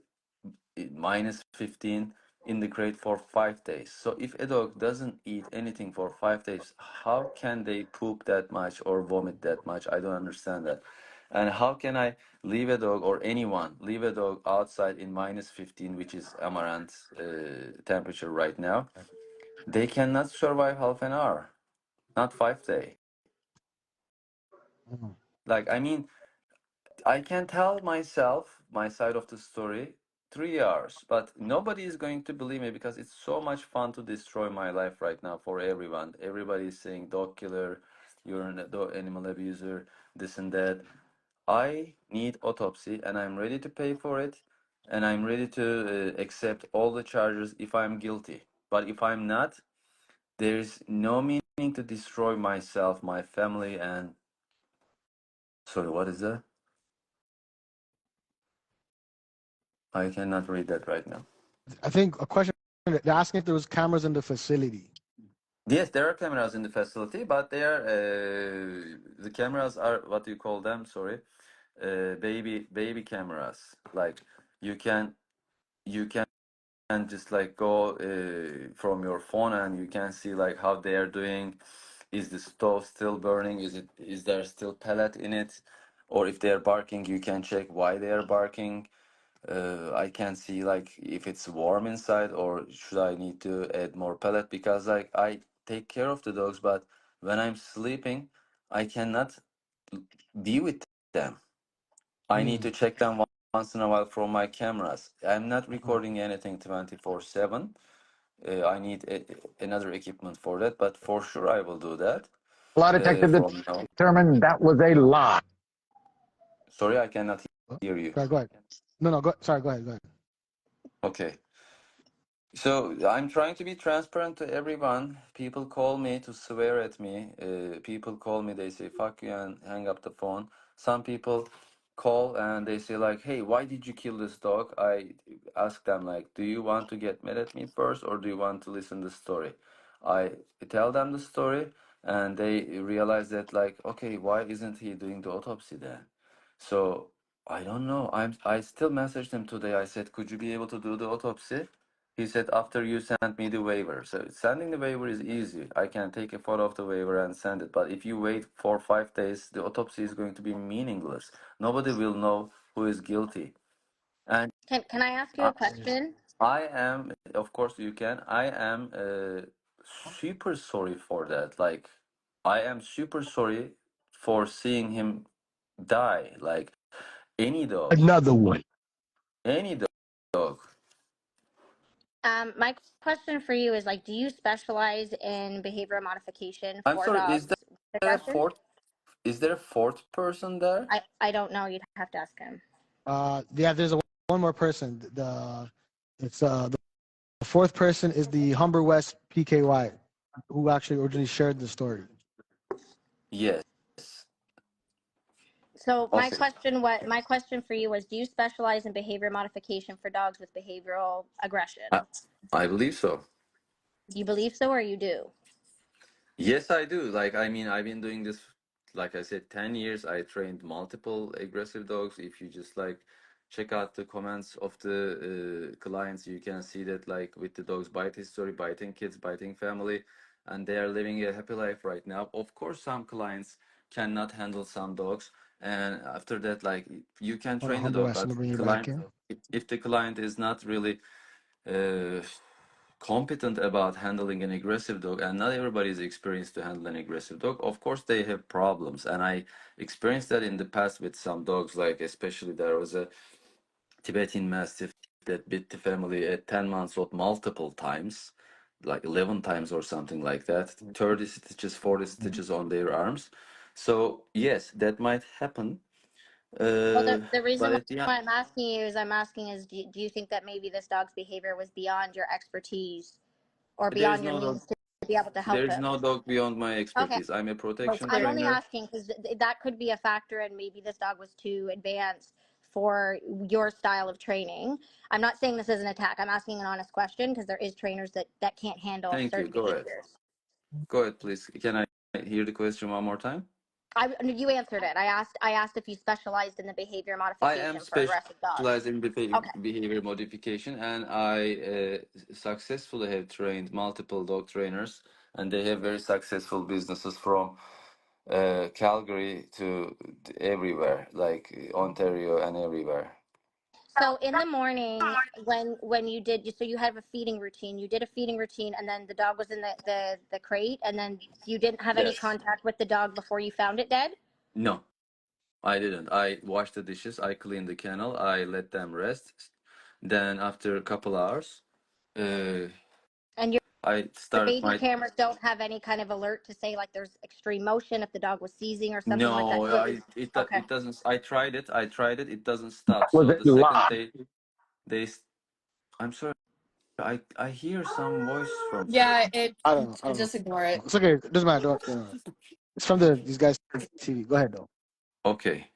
minus 15 in the crate for 5 days. So if a dog doesn't eat anything for 5 days, how can they poop that much or vomit that much? I don't understand that. And how can I leave a dog or anyone leave a dog outside in minus 15, which is Amaranth temperature right now? They cannot survive half an hour, not 5 days. Mm-hmm. Like, I mean, I can tell myself my side of the story 3 hours, but nobody is going to believe me because it's so much fun to destroy my life right now for everyone. Everybody is saying dog killer, you're an animal abuser, this and that. I need autopsy and I'm ready to pay for it and I'm ready to accept all the charges if I'm guilty. But if I'm not, there's no meaning to destroy myself, my family, and sorry, what is that? I cannot read that right now. I think a question, they're asking if there was cameras in the facility. Yes, there are cameras in the facility, but they are the cameras are what do you call them? Sorry, baby cameras. Like you can you can just like go from your phone and you can see like how they are doing. Is the stove still burning? Is there still pellet in it? Or if they are barking, you can check why they are barking. I can see like if it's warm inside or should I need to add more pellet because like I take care of the dogs, but when I'm sleeping, I cannot be with them. I need to check them once in a while from my cameras. I'm not recording anything 24/7. I need another equipment for that, but for sure I will do that Lie detector from now. determined that was a lie. Sorry, I cannot hear you. Sorry, go ahead. No, go. Sorry, go ahead. Go ahead. Okay. So I'm trying to be transparent to everyone. People call me to swear at me. People call me, they say fuck you and hang up the phone. Some people call and they say like, hey, why did you kill this dog? I ask them like, do you want to get mad at me first or do you want to listen the story? I tell them the story and they realize that like, okay, why isn't he doing the autopsy then? So I don't know. I still messaged him today. I said, could you be able to do the autopsy? He said, after you send me the waiver. So sending the waiver is easy. I can take a photo of the waiver and send it. But if you wait 4 or 5 days, the autopsy is going to be meaningless. Nobody will know who is guilty. And Can I ask you I, a question? I am, of course you can, I am super sorry for that. Like, I am super sorry for seeing him die. Like, any dog, Another one. any dog. My question for you is like, do you specialize in behavior modification I'm for sorry, is dogs with there a aggression? fourth? Is there a fourth person there? I don't know. You'd have to ask him. Yeah, there's one more person. The fourth person is the Humber West PKY, who actually originally shared the story. Yes. So my Okay. question for you was, do you specialize in behavior modification for dogs with behavioral aggression? I believe so. You believe so, or you do? Yes, I do. Like, I mean, I've been doing this, like I said, 10 years. I trained multiple aggressive dogs. If you just like check out the comments of the clients, you can see that, like, with the dogs bite history, biting kids, biting family, and they are living a happy life right now. Of course, some clients cannot handle some dogs, and after that, like, you can Hold on, train the Humber dog, West. I'm but gonna bring you back client, in. if the client is not really uh, competent about handling an aggressive dog, and not everybody is experienced to handle an aggressive dog, of course they have problems. And I experienced that in the past with some dogs, like especially there was a Tibetan Mastiff that bit the family at 10 months old multiple times, like 11 times or something like that, 30 stitches, 40 stitches on their arms. So yes, that might happen. Well, uh, the reason but why at the end, I'm asking is, do you think that maybe this dog's behavior was beyond your expertise or there's beyond your no dog, means to be able to help there's him? no dog beyond my Okay. expertise. I'm a protection I'm only trainer. asking because that could be a factor, and maybe this dog was too advanced for your style of training. I'm not saying this is an attack. I'm asking an honest question because there is trainers that can't handle Thank you. certain Go ahead. behaviors. Go ahead, please. Can I hear the question one more time? You answered it. I asked if you specialized in the behavior I am modification for aggressive dogs. specialized in Okay. behavior modification, and I successfully have trained multiple dog trainers, and they have very successful businesses from Calgary to everywhere, like Ontario and everywhere. So in the morning, when you have a feeding routine. You did a feeding routine, and then the dog was in the crate, and then you didn't have any Yes. contact with the dog before you found it dead. No, I didn't. I washed the dishes, I cleaned the kennel, I let them rest. Then after a couple hours, uh, And I your started baby my. cameras don't have any kind of alert to say like there's extreme motion if the dog was seizing or something like that. No, So okay. it doesn't. I tried it. I tried it. It doesn't stop. Was So it the second live? they. I'm sorry. I hear some voice from. Yeah, it I don't know. just ignore it. It's okay. It doesn't matter. Don't worry. It's from these guys TV. Go ahead though. Okay.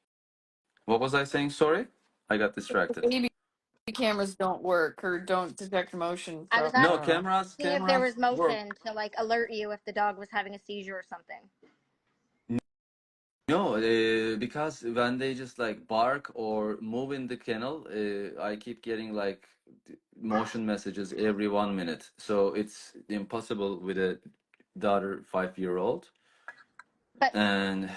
What was I saying? Sorry, I got distracted. Baby cameras don't work or don't detect motion I was properly. I No, don't know. asking if there was work. motion to like alert you if the dog was having a seizure or something. No, because when they just like bark or move in the kennel, I keep getting like motion messages every 1 minute. So it's impossible with a daughter 5 year old. But And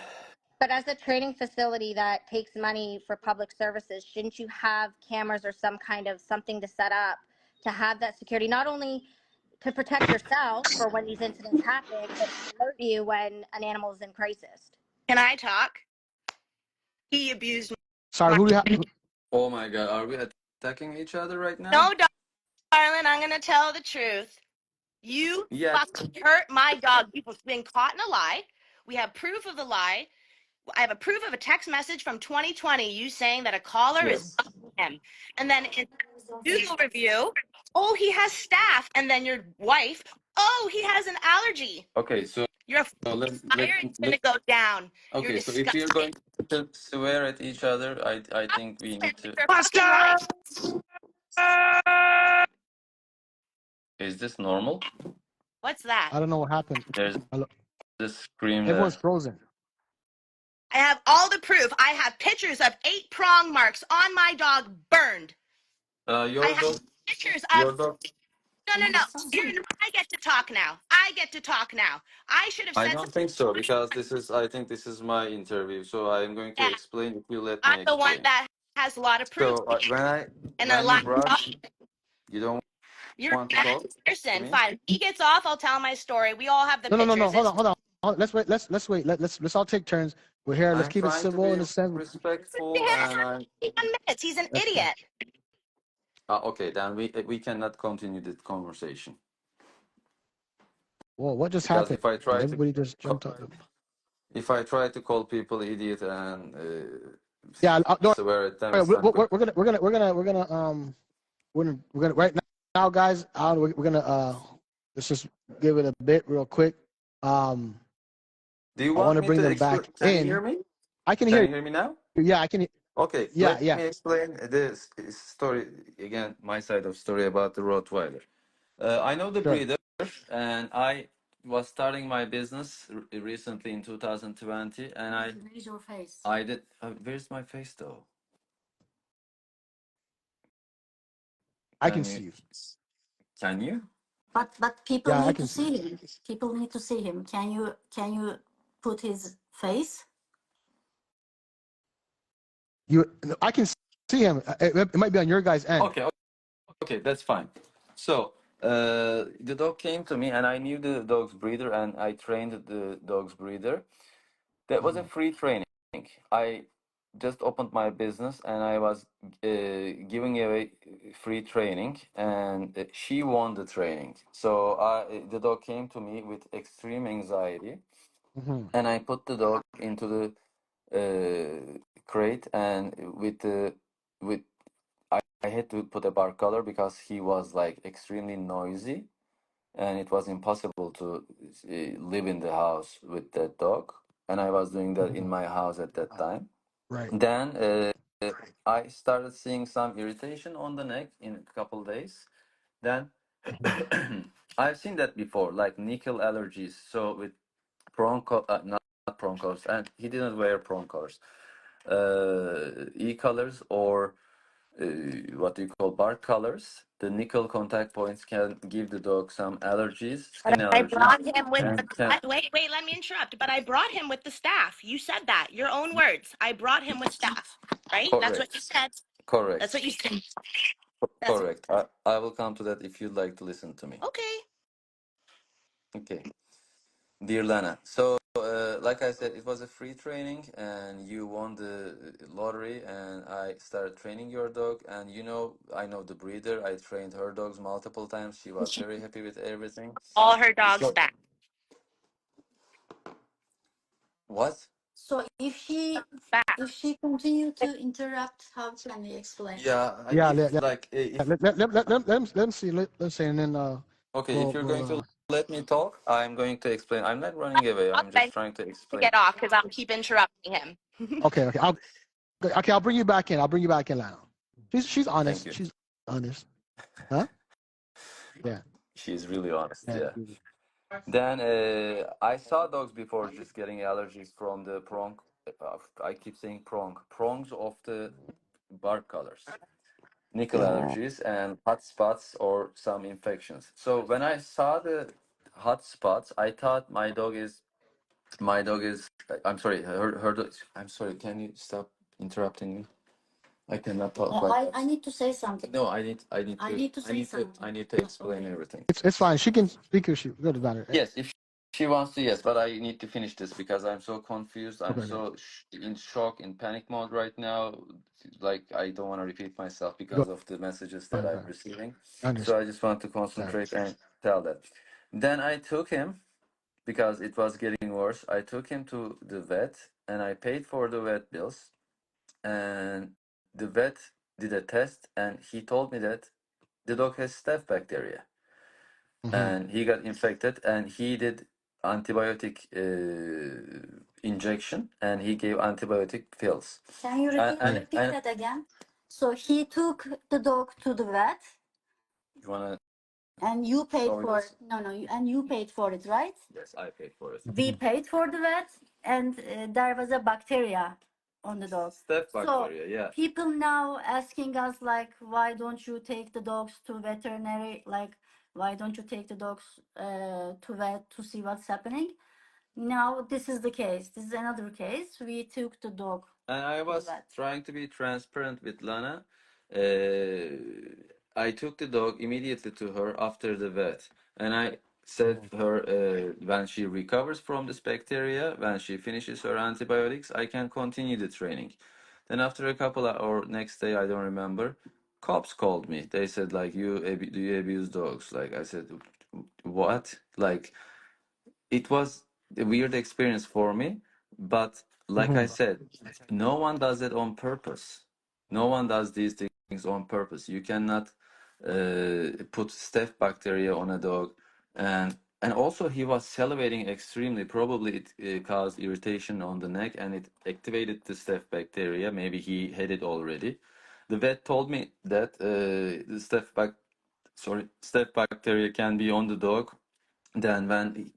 But as a training facility that takes money for public services, shouldn't you have cameras or some kind of something to set up to have that security, not only to protect yourself for when these incidents happen, but to alert you when an animal is in crisis? Can I talk? He abused Sorry, my. who do you have? oh my God, are we attacking each other right now? No, darling, I'm going to tell the truth. You Yeah. fucking hurt my dog. You've been caught in a lie. We have proof of the lie. I have a proof of a text message from 2020, you saying that a caller is Yes. bugging him. And then in Google review, oh, he has staph. And then your wife, oh, he has an allergy. Okay, so You're a liar. It's going to go down. You're okay, so if you're disgusting. going to swear at each other, I think we need to. You're fucking right. Is this normal? What's that? I don't know what happened. There's Hello? this scream Everyone's there. frozen. I have all the proof. I have pictures of 8 prong marks on my dog burned. Your I have dog. pictures Your of. dog. No. I get to talk now. I get to talk now. I should have I said don't something. think so because I think this is my interview, so I'm going to Yeah, explain if you let me I'm the one explain. that has a lot of proof. So And a when you lot. brought, you don't You're Want to a talk bad to person. me? Fine. When he gets off, I'll tell my story. We all have the No. pictures. Hold It's on, hold on. Let's wait. Let's wait. Let's all take turns. We're here. Let's I'm keep it trying to civil in be a sense. respectful, and I'm 51 minutes. He's an That's cool. idiot. okay. Then we cannot continue the conversation Well, what just because happened? Everybody just jumped up. if I try to call people idiot and Yeah, don't swear at them, worry. it's not good. We're gonna right now, guys. We're gonna let's just give it a bit real quick. Do you I want want to me bring to them explain? back Can you hear in. me? I can Can hear you you. hear me now? Yeah, I can. Okay, Yeah, let yeah. me explain this story again. My side of story about the Rottweiler. I know the Sure. breeder, and I was starting my business recently in 2020, and Where's your face? I did. Where's my face though? I can Can see you? you. Can you? But people Yeah, I need to can see you. see him. People need to see him. Can you put his face? I can see him. It might be on your guys' end. Okay, okay, that's fine. So the dog came to me, and I knew the dog's breeder, and I trained the dog's breeder. That was a free training. I just opened my business, and I was giving away free training, and she won the training. So the dog came to me with extreme anxiety, Mm-hmm. and I put the dog into the crate, and with I had to put a bark collar because he was like extremely noisy, and it was impossible to live in the house with that dog. And I was doing that in my house at that time. Right. Then I started seeing some irritation on the neck in a couple days. Then I've seen that before, like nickel allergies. So with not prong collars, and he didn't wear prong collars, e-collars or what do you call bark collars. The nickel contact points can give the dog some allergies, skin But I allergies, brought him with and can wait, let me interrupt. But I brought him with the staff. You said that. Your own words. I brought him with staff. Right? That's what you correct, said. That's what correct, you said. That's correct. I will come to that if you'd like to listen to me. okay. Okay, dear Lana. So, like I said, it was a free training, and you won the lottery, and I started training your dog. And I know the breeder. I trained her dogs multiple times. She was very happy with everything. All her dogs So, back. what? So Back. if she continue to interrupt, how can we explain? Yeah, Yeah, if like if let them see. Let's see, and then okay, if we'll you're going we'll to let me talk, I'm going to explain. I'm not running away. I'll I'm just beg trying to to explain. get off because I'll keep interrupting him. okay. I'll bring you back in. I'll bring you back in, Lana. She's Thank honest. you. She's honest. Huh? Yeah. She's really honest. Yeah. Yeah. Then I saw dogs before just getting allergies from the prong. I keep saying prongs of the bark colors, nickel Yeah. allergies, and hot spots or some infections. So when I saw the hot spots, I thought my dog is. I'm sorry, her dog. I'm sorry. Can you stop interrupting me? I cannot talk like I this. need to say something. No, I need to explain Okay. everything. It's fine. She can speak if she good about it. Yes, if she wants to, yes, but I need to finish this because I'm so confused. I'm Okay. so in shock, in panic mode right now. Like, I don't want to repeat myself Go. because of the messages that I'm receiving. I So understand. I just want to concentrate and tell that. Then I took him because it was getting worse. I took him to the vet and I paid for the vet bills. And the vet did a test and he told me that the dog has staph bacteria Mm-hmm. and he got infected and he did antibiotic injection and he gave antibiotic pills. Can you And, and, repeat and that again? So he took the dog to the vet, you want and you to paid show for this? it. No, no, and you paid for it, right? Yes, I paid for it. We paid for the vet, and there was a bacteria on the dog. Staph So bacteria, yeah. people now asking us like, why don't you take the dogs to veterinary? Like, why don't you take the dogs to vet to see what's happening? Now this is the case. This is another case. We took the dog And I to the was vet. trying to be transparent with Lana. I took the dog immediately to her after the vet, and I said to her, when she recovers from this bacteria, when she finishes her antibiotics, I can continue the training. Then after a couple of, or next day, I don't remember, cops called me. They said like, do you abuse dogs? Like I said, what? Like it was a weird experience for me, but like I said, no one does it on purpose. No one does these things on purpose. You cannot put staph bacteria on a dog, and also he was salivating extremely. Probably it caused irritation on the neck, and it activated the staph bacteria. Maybe he had it already. The vet told me that the staph bacteria can be on the dog. Then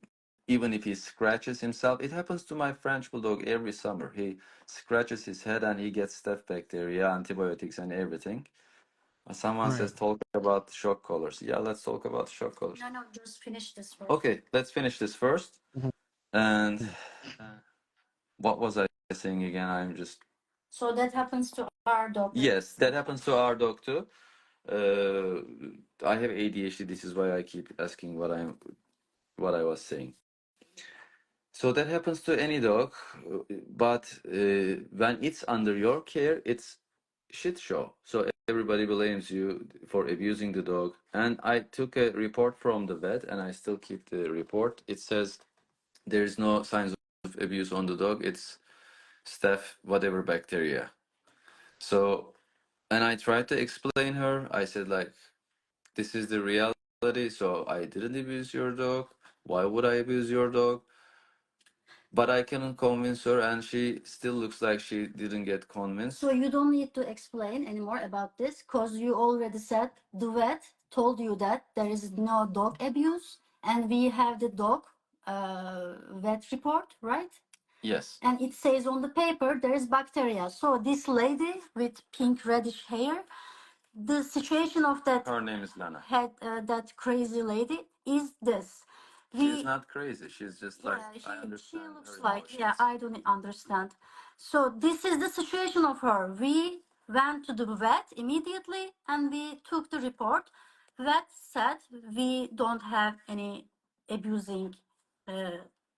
even if he scratches himself, it happens to my French bulldog every summer. He scratches his head and he gets staph bacteria, antibiotics, and everything. Someone Right. says talk about shock collars. Yeah, let's talk about shock collars. No, no, just finish this first. Okay, let's finish this first. Mhm. And what was I saying again? I'm just So that happens to our dog. yes, that happens to our dog too. I have ADHD. This is why I keep asking what I was saying. So that happens to any dog, but when it's under your care, it's shit show. So everybody blames you for abusing the dog. And I took a report from the vet, and I still keep the report. It says there is no signs of abuse on the dog. It's staph, whatever bacteria. So, and I tried to explain her. I said like, this is the reality. So I didn't abuse your dog. Why would I abuse your dog? But I cannot convince her, and she still looks like she didn't get convinced. So you don't need to explain anymore about this because you already said the vet told you that there is no dog abuse and we have the dog vet report, right? Yes. And it says on the paper there is bacteria. So this lady with pink reddish hair, the situation of that Her name is Lana. had that crazy lady is this. She's not crazy. She's just like, Yeah, I she understand looks her like, yeah, emotions. I don't understand. So this is the situation of her. We went to the vet immediately and we took the report. Vet said we don't have any abusing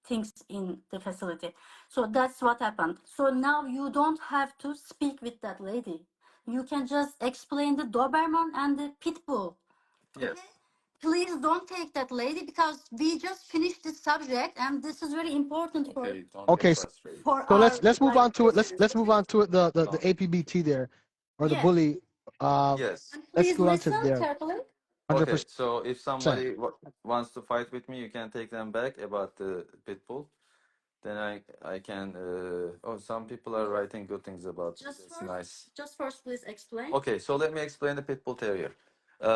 things in the facility. So that's what happened. So now you don't have to speak with that lady. You can just explain the Doberman and the pit bull. Yes. Please don't take that lady because we just finished this subject and this is very important for Okay, don't Okay, get so, frustrated. for so our let's move like. on to it. Let's move on to it. The APBT there, or the Yes. bully. Yes. And Let's please go on to listen there. carefully. 100%. Okay, so if somebody wants to fight with me, you can take them back about the pit bull. Then I can. Oh, some people are writing good things about it. It's nice. Just first, please explain. Okay, so let me explain the pit bull terrier.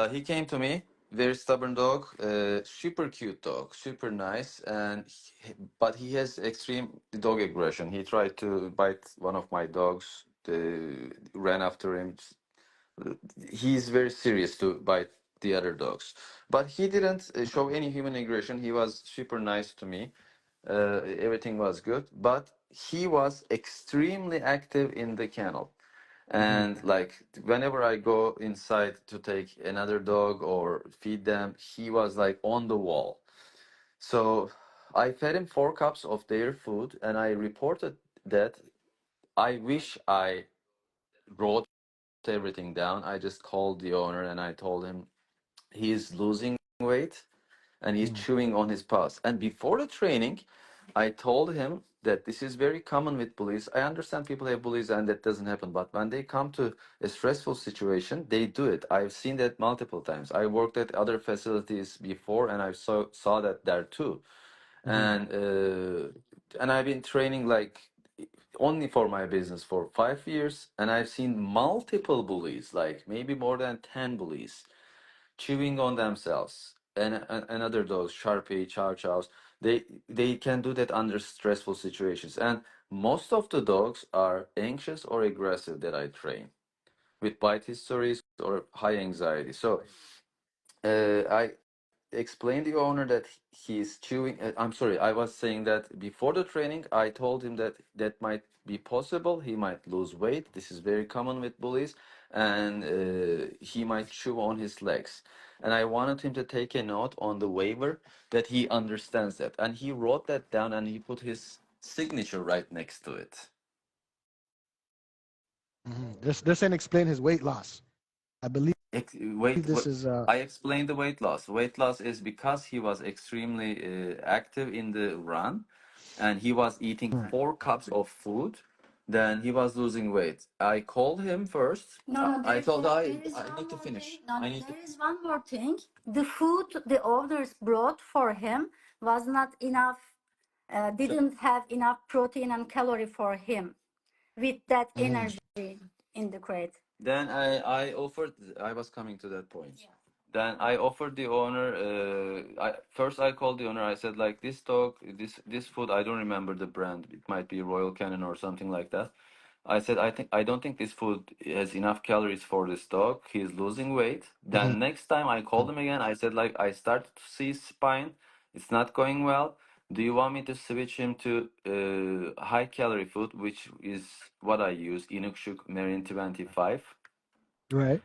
He came to me, very stubborn dog, super cute dog, super nice, but he has extreme dog aggression. He tried to bite one of my dogs, ran after him. He's very serious to bite the other dogs, but he didn't show any human aggression. He was super nice to me. Everything was good, but he was extremely active in the kennel. And like whenever I go inside to take another dog or feed them, he was like on the wall. So I fed him 4 cups of their food, and I reported that. I wish I wrote everything down. I just called the owner and I told him he's losing weight and he's chewing on his paws. And before the training, I told him that this is very common with bullies. I understand people have bullies and that doesn't happen, but when they come to a stressful situation, they do it. I've seen that multiple times. I worked at other facilities before and I saw that there too. And I've been training like only for my business for 5 years, and I've seen multiple bullies, like maybe more than 10 bullies, chewing on themselves and other dogs, Sharpie, Chow Chows. They can do that under stressful situations, and most of the dogs are anxious or aggressive that I train with bite histories or high anxiety. So I explained the owner that he's chewing. I'm sorry, I was saying that before the training, I told him that that might be possible. He might lose weight. This is very common with bullies. and he might chew on his legs. And I wanted him to take a note on the waiver that he understands that. And he wrote that down and he put his signature right next to it. They're saying explain his weight loss. I believe this is I explained the weight loss. Weight loss is because he was extremely active in the run and he was eating 4 cups of food. Then he was losing weight. I called him first. No, I told there I is one need to more finish. thing. No, I need to. there is one more thing. The food the owners brought for him was not enough. Didn't have enough protein and calorie for him with that energy in the crate. Then I offered. I was coming to that point. Yeah. Then I offered the owner. I called the owner. I said like this dog, this food. I don't remember the brand. It might be Royal Canin or something like that. I said I don't think this food has enough calories for this dog. He's losing weight. Then next time I called him again. I said like I started to see spine. It's not going well. Do you want me to switch him to high calorie food, which is what I use, Inukshuk Marine 25? right.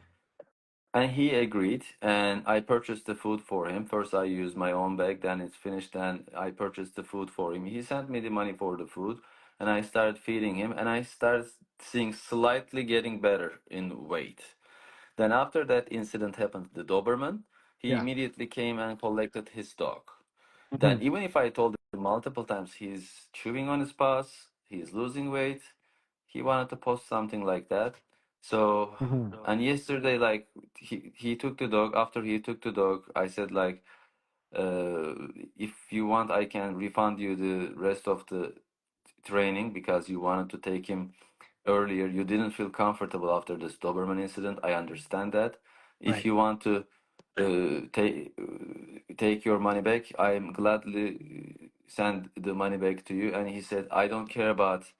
And he agreed, and I purchased the food for him. First, I used my own bag, then it's finished, then I purchased the food for him. He sent me the money for the food, and I started feeding him, and I started seeing slightly getting better in weight. Then after that incident happened to the Doberman, he Yeah. immediately came and collected his dog. Then even if I told him multiple times he's chewing on his paws, he's losing weight, he wanted to post something like that. So, and yesterday, like he took the dog. After he took the dog, I said like, if you want, I can refund you the rest of the training because you wanted to take him earlier. You didn't feel comfortable after this Doberman incident. I understand that. If Right. you want to take your money back, I'm gladly send the money back to you. And he said, I don't care about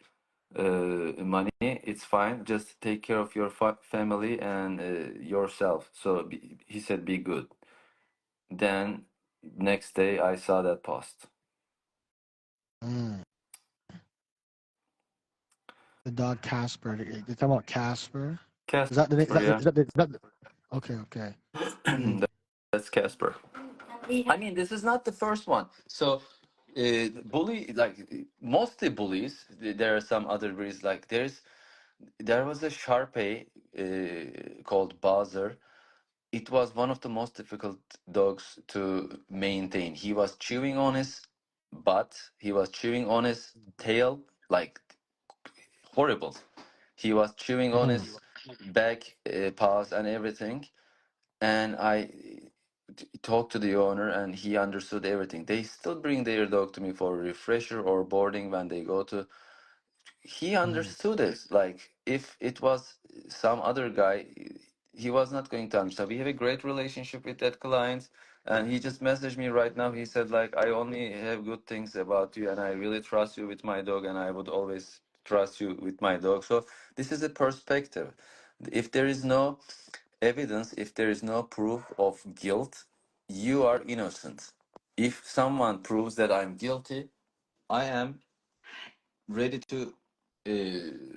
money. It's fine. Just take care of your family and yourself. So he said, be good. Then next day I saw that post. The dog Casper. You're talking about Casper? Is Casper, that the name? yeah. Okay, okay. That's Casper. I mean, this is not the first one. So, bully, like mostly bullies. There are some other breeds. Like there was a Sharpei called Bowser. It was one of the most difficult dogs to maintain. He was chewing on his butt. He was chewing on his tail, like horrible. He was chewing on his back, paws, and everything. And I talked to the owner, and he understood everything. They still bring their dog to me for a refresher or boarding when they go to. He understood it. Like if it was some other guy, he was not going to understand. We have a great relationship with that client, and he just messaged me right now. He said like, I only have good things about you, and I really trust you with my dog, and I would always trust you with my dog. So this is a perspective. If there is no evidence, if there is no proof of guilt, you are innocent. If someone proves that I'm guilty, I am ready to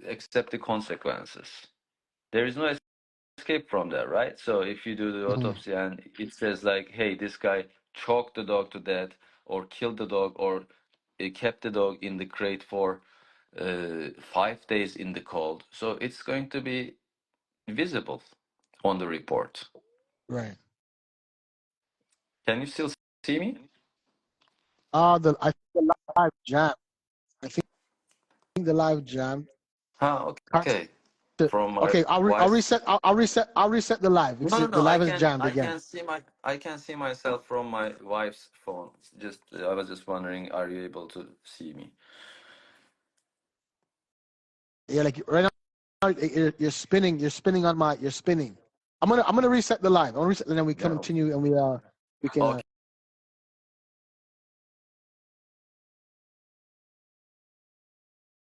accept the consequences. There is no escape from that, right? So if you do the autopsy and it says like, hey, this guy choked the dog to death or killed the dog or kept the dog in the crate for 5 days in the cold, so it's going to be visible on the report. Right. Can you still see me? I think the live jam. I think the live jam. Okay. From my Okay, I'll wife's. reset. I'll reset the live because No, the live is jammed again. I can see myself from my wife's phone. Just I was just wondering, are you able to see me? Yeah, like right now you're spinning. You're spinning on my. You're spinning. I'm gonna reset the live. I'm gonna reset and then we Yeah. continue and we can.